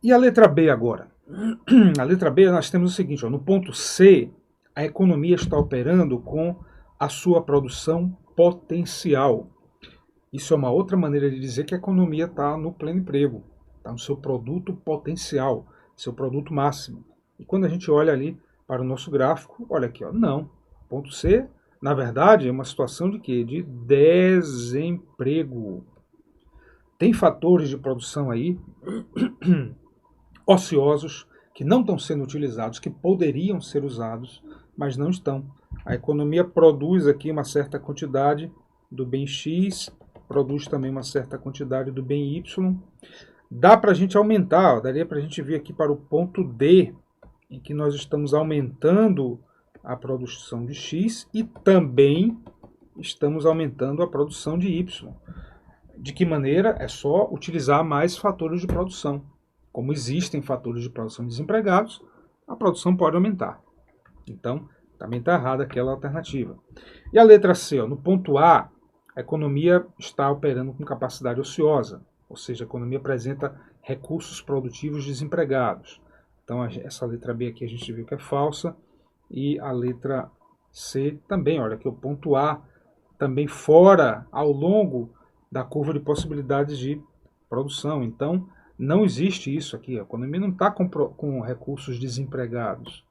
E a letra B agora? A letra B nós temos o seguinte, ó, no ponto C, a economia está operando com a sua produção potencial. Isso é uma outra maneira de dizer que a economia está no pleno emprego, está no seu produto potencial, seu produto máximo. E quando a gente olha ali para o nosso gráfico, olha aqui, ó, não. Ponto C, na verdade, é uma situação de quê? De desemprego. Tem fatores de produção aí ociosos que não estão sendo utilizados, que poderiam ser usados, mas não estão. A economia produz aqui uma certa quantidade do bem X, produz também uma certa quantidade do bem Y. Dá para a gente aumentar, daria para a gente vir aqui para o ponto D, em que nós estamos aumentando a produção de X e também estamos aumentando a produção de Y. De que maneira? É só utilizar mais fatores de produção. Como existem fatores de produção desempregados, a produção pode aumentar. Então, também está errada aquela alternativa. E a letra C, ó, no ponto A, a economia está operando com capacidade ociosa, ou seja, a economia apresenta recursos produtivos desempregados. Então, essa letra B aqui a gente viu que é falsa, e a letra C também, olha aqui o ponto A, também fora, ao longo da curva de possibilidades de produção. Então, não existe isso aqui. A economia não está com recursos desempregados.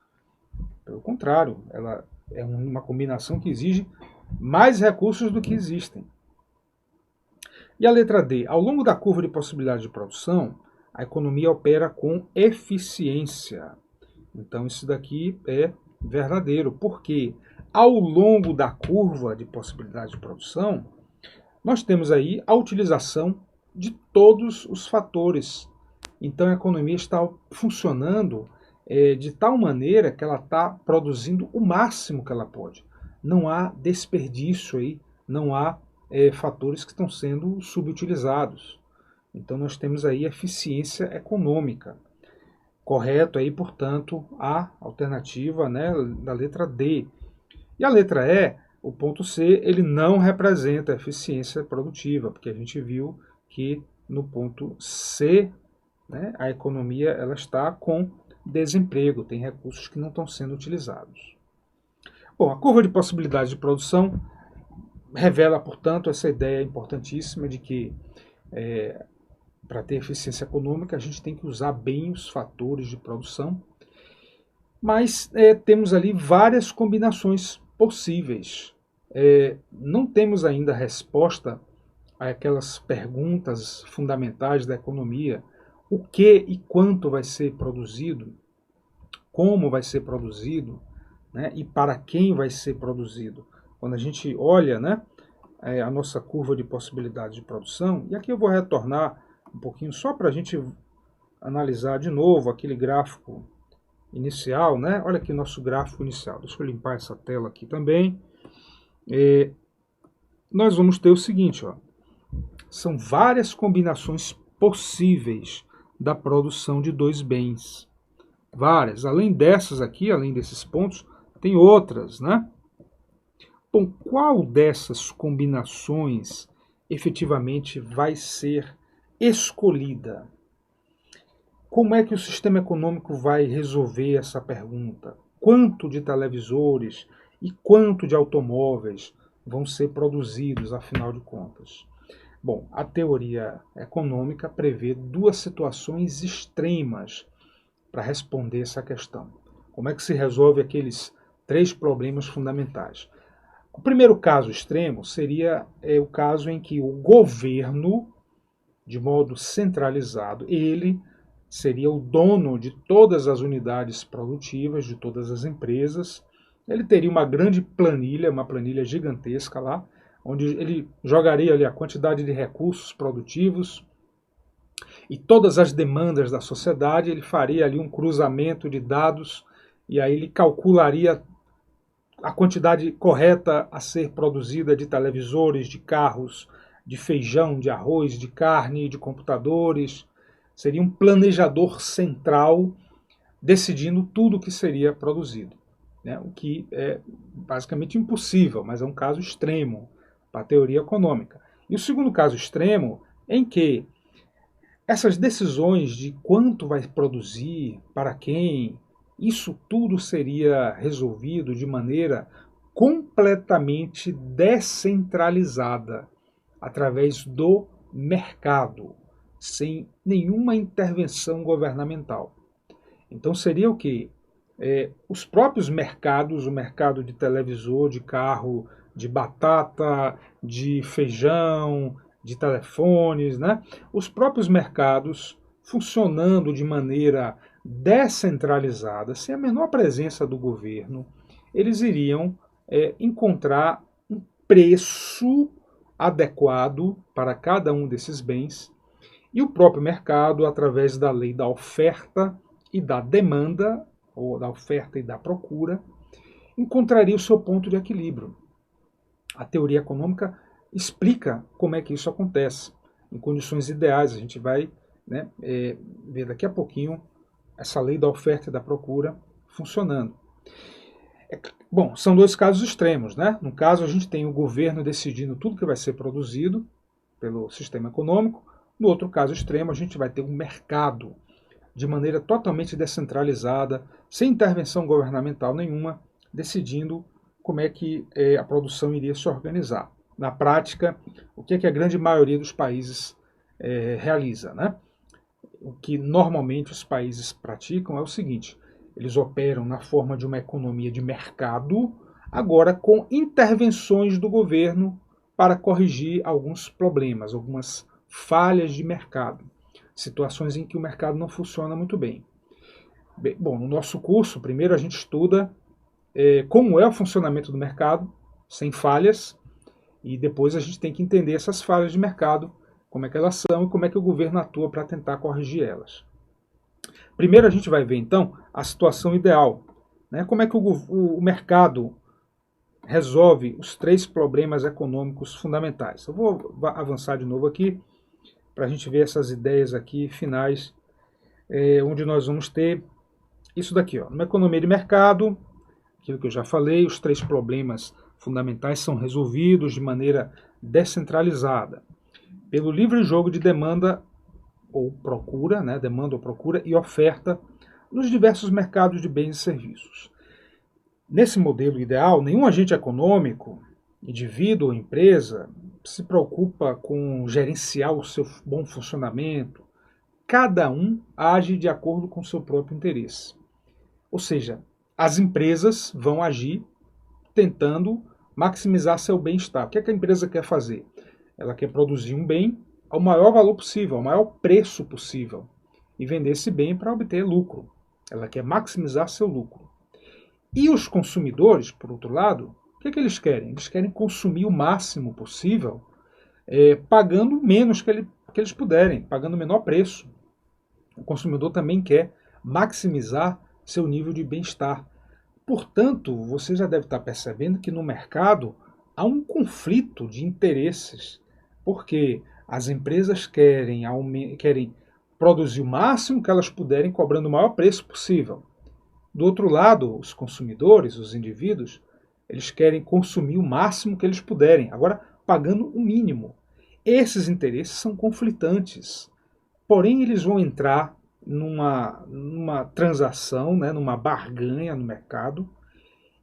Pelo contrário, ela é uma combinação que exige mais recursos do que existem. E a letra D. Ao longo da curva de possibilidades de produção, a economia opera com eficiência. Então, isso daqui é verdadeiro. Porque ao longo da curva de possibilidades de produção, nós temos aí a utilização de todos os fatores. Então a economia está funcionando de tal maneira que ela está produzindo o máximo que ela pode. Não há desperdício aí, não há fatores que estão sendo subutilizados. Então nós temos aí eficiência econômica. Correto aí, portanto, a alternativa, né, da letra D. E a letra E, o ponto C, ele não representa eficiência produtiva, porque a gente viu que no ponto C, né, a economia ela está com desemprego, tem recursos que não estão sendo utilizados. Bom, a curva de possibilidades de produção revela, portanto, essa ideia importantíssima de que para ter eficiência econômica a gente tem que usar bem os fatores de produção, mas temos ali várias combinações possíveis. Não temos ainda a resposta àquelas perguntas fundamentais da economia: o que e quanto vai ser produzido, como vai ser produzido, né, e para quem vai ser produzido. Quando a gente olha, né, a nossa curva de possibilidades de produção, e aqui eu vou retornar um pouquinho só para a gente analisar de novo aquele gráfico inicial, né? Olha aqui o nosso gráfico inicial. Deixa eu limpar essa tela aqui também. Nós vamos ter o seguinte, ó. São várias combinações possíveis da produção de dois bens. Várias. Além dessas aqui, além desses pontos, tem outras, né? Bom, qual dessas combinações efetivamente vai ser escolhida? Como é que o sistema econômico vai resolver essa pergunta? Quanto de televisores e quanto de automóveis vão ser produzidos, afinal de contas? Bom, a teoria econômica prevê duas situações extremas para responder essa questão. Como é que se resolve aqueles três problemas fundamentais? O primeiro caso extremo seria o caso em que o governo, de modo centralizado, ele seria o dono de todas as unidades produtivas, de todas as empresas. Ele teria uma grande planilha, uma planilha gigantesca lá, onde ele jogaria ali a quantidade de recursos produtivos e todas as demandas da sociedade. Ele faria ali um cruzamento de dados e aí ele calcularia a quantidade correta a ser produzida de televisores, de carros, de feijão, de arroz, de carne, de computadores. Seria um planejador central decidindo tudo o que seria produzido, né? O que é basicamente impossível, mas é um caso extremo para a teoria econômica. E o segundo caso extremo, em que essas decisões de quanto vai produzir, para quem Isso tudo seria resolvido de maneira completamente descentralizada, através do mercado, sem nenhuma intervenção governamental. Então seria o quê? Os próprios mercados, o mercado de televisor, de carro, de batata, de feijão, de telefones, né? Os próprios mercados funcionando de maneira descentralizada, sem a menor presença do governo, eles iriam encontrar um preço adequado para cada um desses bens, e o próprio mercado, através da lei da oferta e da demanda, ou da oferta e da procura, encontraria o seu ponto de equilíbrio. A teoria econômica explica como é que isso acontece. Em condições ideais, a gente vai, né, ver daqui a pouquinho essa lei da oferta e da procura funcionando. Bom, são dois casos extremos, né? No caso, a gente tem o governo decidindo tudo que vai ser produzido pelo sistema econômico. No outro caso extremo, a gente vai ter um mercado de maneira totalmente descentralizada, sem intervenção governamental nenhuma, decidindo como é que a produção iria se organizar. Na prática, o que é que a grande maioria dos países realiza, né? O que normalmente os países praticam é o seguinte: eles operam na forma de uma economia de mercado, agora com intervenções do governo para corrigir alguns problemas, algumas falhas de mercado, situações em que o mercado não funciona muito bem. Bom, no nosso curso, primeiro a gente estuda como é o funcionamento do mercado, sem falhas, e depois a gente tem que entender essas falhas de mercado, como é que elas são e como é que o governo atua para tentar corrigir elas. Primeiro a gente vai ver, então, a situação ideal, né? Como é que o mercado resolve os três problemas econômicos fundamentais. Eu vou avançar de novo aqui, para a gente ver essas ideias aqui finais, onde nós vamos ter isso daqui, ó. Numa economia de mercado, aquilo que eu já falei, os três problemas fundamentais são resolvidos de maneira descentralizada, pelo livre jogo de demanda ou procura, né, demanda ou procura e oferta nos diversos mercados de bens e serviços. Nesse modelo ideal, nenhum agente econômico, indivíduo ou empresa, se preocupa com gerenciar o seu bom funcionamento. Cada um age de acordo com o seu próprio interesse. Ou seja, as empresas vão agir tentando maximizar seu bem-estar. O que é que a empresa quer fazer? Ela quer produzir um bem ao maior valor possível, ao maior preço possível, e vender esse bem para obter lucro. Ela quer maximizar seu lucro. E os consumidores, por outro lado, o que é que eles querem? Eles querem consumir o máximo possível, pagando menos que eles puderem, pagando o menor preço. O consumidor também quer maximizar seu nível de bem-estar. Portanto, você já deve estar percebendo que no mercado há um conflito de interesses, porque as empresas querem produzir o máximo que elas puderem, cobrando o maior preço possível. Do outro lado, os consumidores, os indivíduos, eles querem consumir o máximo que eles puderem, agora pagando o mínimo. Esses interesses são conflitantes, porém eles vão entrar numa transação, né, numa barganha no mercado,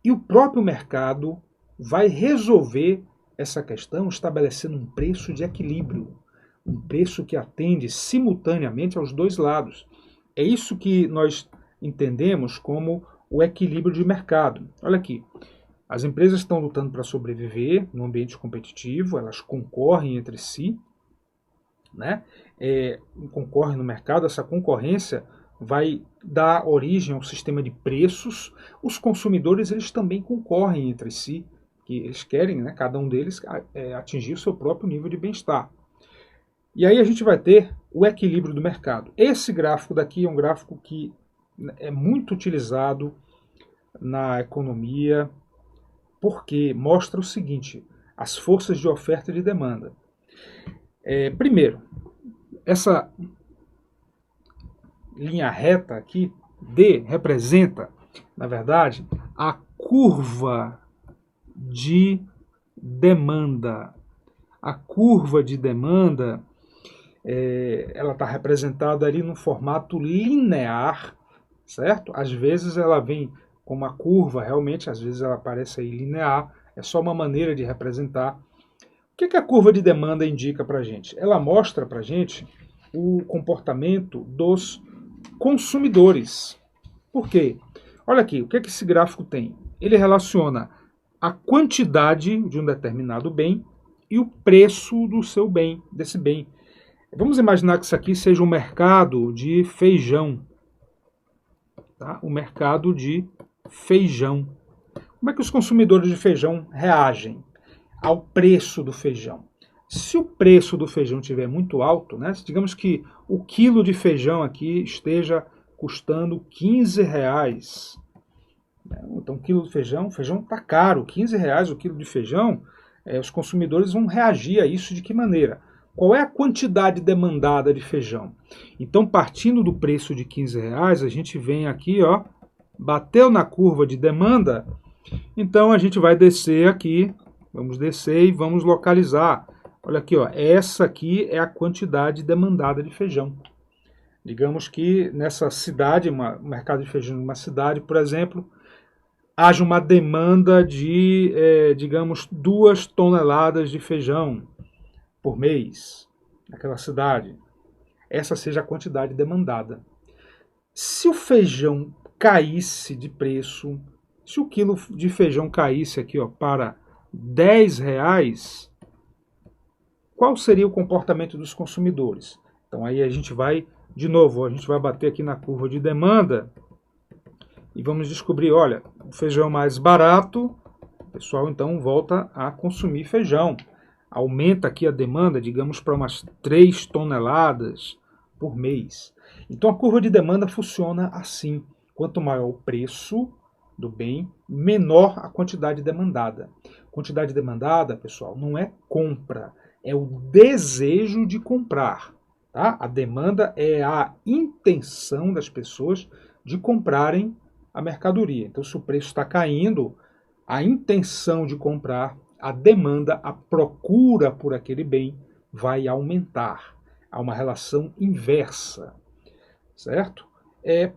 e o próprio mercado vai resolver essa questão estabelecendo um preço de equilíbrio, um preço que atende simultaneamente aos dois lados. É isso que nós entendemos como o equilíbrio de mercado. Olha aqui, as empresas estão lutando para sobreviver no ambiente competitivo, elas concorrem entre si, né? Concorrem no mercado, essa concorrência vai dar origem a um sistema de preços. Os consumidores eles também concorrem entre si, que eles querem, né, cada um deles atingir o seu próprio nível de bem-estar. E aí a gente vai ter o equilíbrio do mercado. Esse gráfico daqui é um gráfico que é muito utilizado na economia, porque mostra o seguinte: as forças de oferta e de demanda. Primeiro, essa linha reta aqui, D, representa, na verdade, a curva de demanda. A curva de demanda, ela está representada ali no formato linear, certo? Às vezes ela vem com uma curva, realmente, às vezes ela parece aí linear, é só uma maneira de representar. O que a curva de demanda indica para a gente? Ela mostra para a gente o comportamento dos consumidores. Por quê? Olha aqui, o que esse gráfico tem? Ele relaciona a quantidade de um determinado bem e o preço do seu bem, desse bem. Vamos imaginar que isso aqui seja um mercado de feijão. Tá? O mercado de feijão. Como é que os consumidores de feijão reagem ao preço do feijão? Se o preço do feijão estiver muito alto, né, digamos que o quilo de feijão aqui esteja custando R$ 15. Então, um quilo de feijão, está caro, R$ 15 o quilo de feijão, os consumidores vão reagir a isso de que maneira? Qual é a quantidade demandada de feijão? Então, partindo do preço de R$ 15, a gente vem aqui, ó, bateu na curva de demanda, então a gente vai descer aqui, vamos descer e vamos localizar. Olha aqui, ó, essa aqui é a quantidade demandada de feijão. Digamos que nessa cidade, um mercado de feijão em uma cidade, por exemplo, haja uma demanda de, digamos, 2 toneladas de feijão por mês naquela cidade. Essa seja a quantidade demandada. Se o feijão caísse de preço, se o quilo de feijão caísse aqui, ó, para R$ 10, qual seria o comportamento dos consumidores? Então aí a gente vai, de novo, a gente vai bater aqui na curva de demanda e vamos descobrir, olha, o feijão mais barato, o pessoal então volta a consumir feijão. Aumenta aqui a demanda, digamos, para umas 3 toneladas por mês. Então a curva de demanda funciona assim. Quanto maior o preço do bem, menor a quantidade demandada. Quantidade demandada, pessoal, não é compra, é o desejo de comprar. Tá? A demanda é a intenção das pessoas de comprarem a mercadoria. Então, se o preço está caindo, a intenção de comprar, a demanda, a procura por aquele bem vai aumentar. Há uma relação inversa, certo?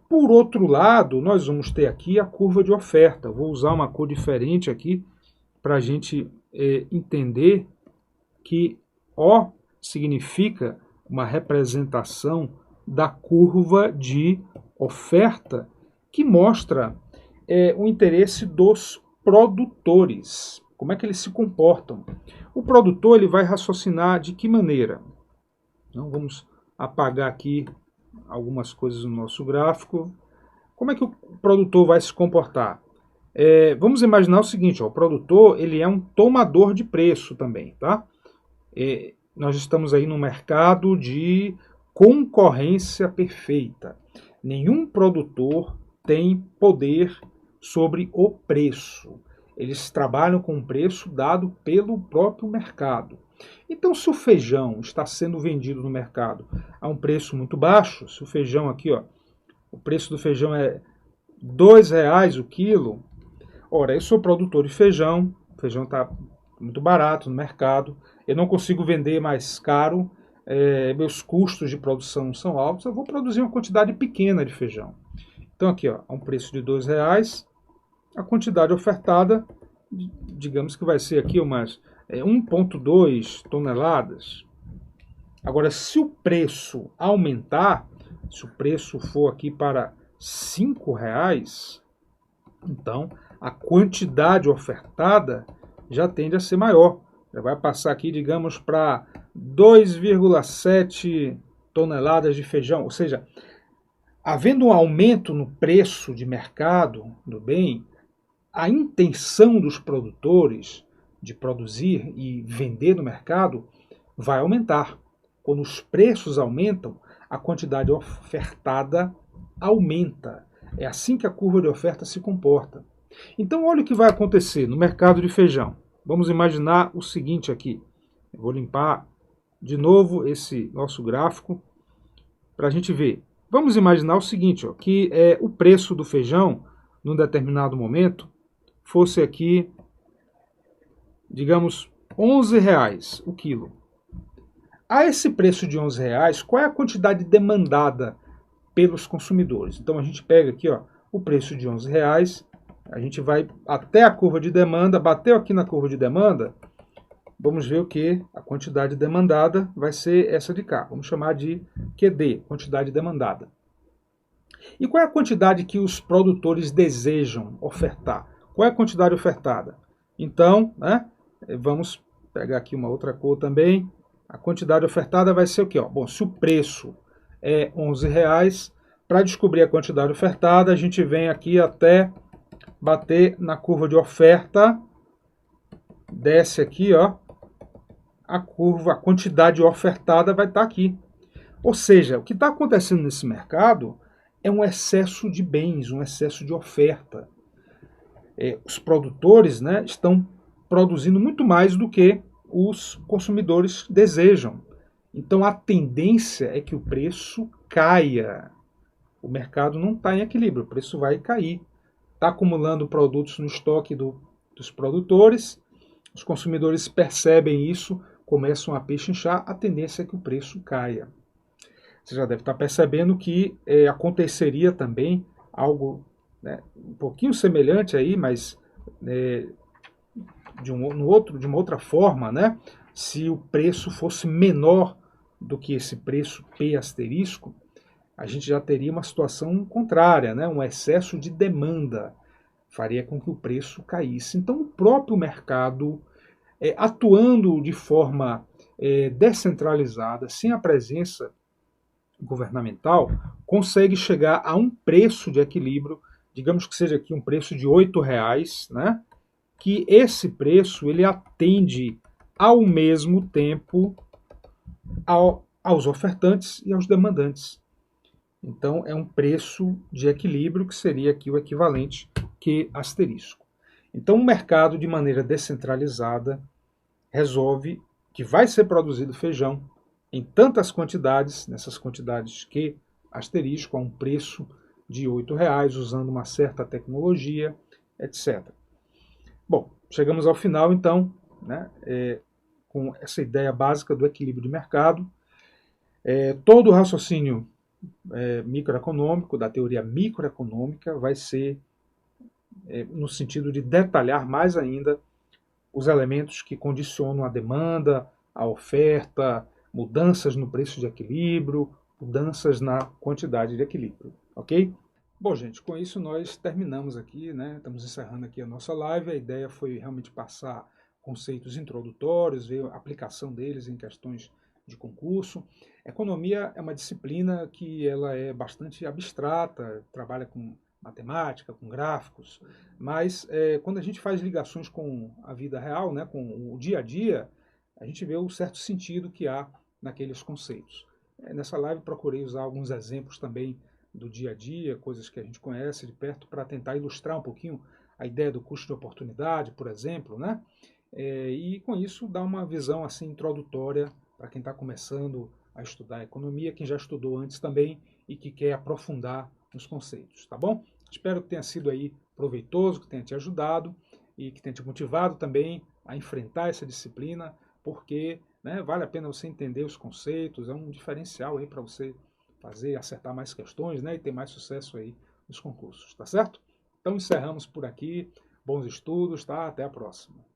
Por outro lado, nós vamos ter aqui a curva de oferta. Vou usar uma cor diferente aqui para a gente entender que O significa uma representação da curva de oferta que mostra o interesse dos produtores. Como é que eles se comportam? O produtor ele vai raciocinar de que maneira? Então, vamos apagar aqui algumas coisas no nosso gráfico. Como é que o produtor vai se comportar? Vamos imaginar o seguinte, ó, o produtor ele é um tomador de preço também, tá? Nós estamos aí no mercado de concorrência perfeita. Nenhum produtor tem poder sobre o preço. Eles trabalham com o preço dado pelo próprio mercado. Então, se o feijão está sendo vendido no mercado a um preço muito baixo, se o feijão aqui, ó, o preço do feijão é R$ 2 o quilo, ora, eu sou produtor de feijão, o feijão está muito barato no mercado, eu não consigo vender mais caro, meus custos de produção são altos, eu vou produzir uma quantidade pequena de feijão. Então aqui, ó, a um preço de R$ 2, a quantidade ofertada, digamos que vai ser aqui umas 1,2 toneladas. Agora, se o preço aumentar, se o preço for aqui para R$ 5, então a quantidade ofertada já tende a ser maior. Já vai passar aqui, digamos, para 2,7 toneladas de feijão. Ou seja, havendo um aumento no preço de mercado do bem, a intenção dos produtores de produzir e vender no mercado vai aumentar. Quando os preços aumentam, a quantidade ofertada aumenta. É assim que a curva de oferta se comporta. Então, olha o que vai acontecer no mercado de feijão. Vamos imaginar o seguinte aqui. Eu vou limpar de novo esse nosso gráfico para a gente ver. Vamos imaginar o seguinte, ó, que o preço do feijão, num determinado momento, fosse aqui, digamos, R$ 11 o quilo. A esse preço de R$ 11, qual é a quantidade demandada pelos consumidores. Então a gente pega aqui, ó, o preço de R$11, a gente vai até a curva de demanda, bateu aqui na curva de demanda, vamos ver o que a quantidade demandada vai ser essa de cá. Vamos chamar de QD, quantidade demandada. E qual é a quantidade que os produtores desejam ofertar? Qual é a quantidade ofertada? Então, né, vamos pegar aqui uma outra cor também. A quantidade ofertada vai ser o quê? Ó? Bom, se o preço é R$11, para descobrir a quantidade ofertada, a gente vem aqui até bater na curva de oferta, desce aqui, ó, a curva, a quantidade ofertada vai estar aqui. Ou seja, o que está acontecendo nesse mercado é um excesso de bens, um excesso de oferta. Os produtores, né, estão produzindo muito mais do que os consumidores desejam. Então a tendência é que o preço caia. O mercado não está em equilíbrio, o preço vai cair. Está acumulando produtos no estoque dos produtores, os consumidores percebem isso, começam a pechinchar, a tendência é que o preço caia. Você já deve estar percebendo que aconteceria também algo, né, um pouquinho semelhante aí, mas de uma outra forma, né, se o preço fosse menor do que esse preço P asterisco, a gente já teria uma situação contrária, né, um excesso de demanda faria com que o preço caísse. Então, o próprio mercado, atuando de forma descentralizada, sem a presença governamental, consegue chegar a um preço de equilíbrio, digamos que seja aqui um preço de R$8, né? Que esse preço ele atende ao mesmo tempo aos ofertantes e aos demandantes. Então é um preço de equilíbrio que seria aqui o equivalente Q asterisco. Então o mercado de maneira descentralizada resolve que vai ser produzido feijão em tantas quantidades, nessas quantidades Q asterisco, a um preço de R$8, usando uma certa tecnologia, etc. Bom, chegamos ao final então, né, com essa ideia básica do equilíbrio de mercado. Todo o raciocínio microeconômico, da teoria microeconômica, vai ser no sentido de detalhar mais ainda os elementos que condicionam a demanda, a oferta, mudanças no preço de equilíbrio, mudanças na quantidade de equilíbrio, ok? Bom, gente, com isso nós terminamos aqui, né? Estamos encerrando aqui a nossa live. A ideia foi realmente passar conceitos introdutórios, ver a aplicação deles em questões de concurso. Economia é uma disciplina que ela é bastante abstrata, trabalha com matemática, com gráficos, mas quando a gente faz ligações com a vida real, né, com o dia a dia, a gente vê o certo sentido que há naqueles conceitos. Nessa live procurei usar alguns exemplos também do dia a dia, coisas que a gente conhece de perto, para tentar ilustrar um pouquinho a ideia do custo de oportunidade, por exemplo, né? E com isso dar uma visão assim introdutória para quem está começando a estudar economia, quem já estudou antes também e que quer aprofundar nos conceitos, tá bom? Espero que tenha sido aí proveitoso, que tenha te ajudado e que tenha te motivado também a enfrentar essa disciplina, porque, né, vale a pena você entender os conceitos, é um diferencial aí para você fazer, acertar mais questões, né, e ter mais sucesso aí nos concursos, tá certo? Então encerramos por aqui, bons estudos, tá? Até a próxima.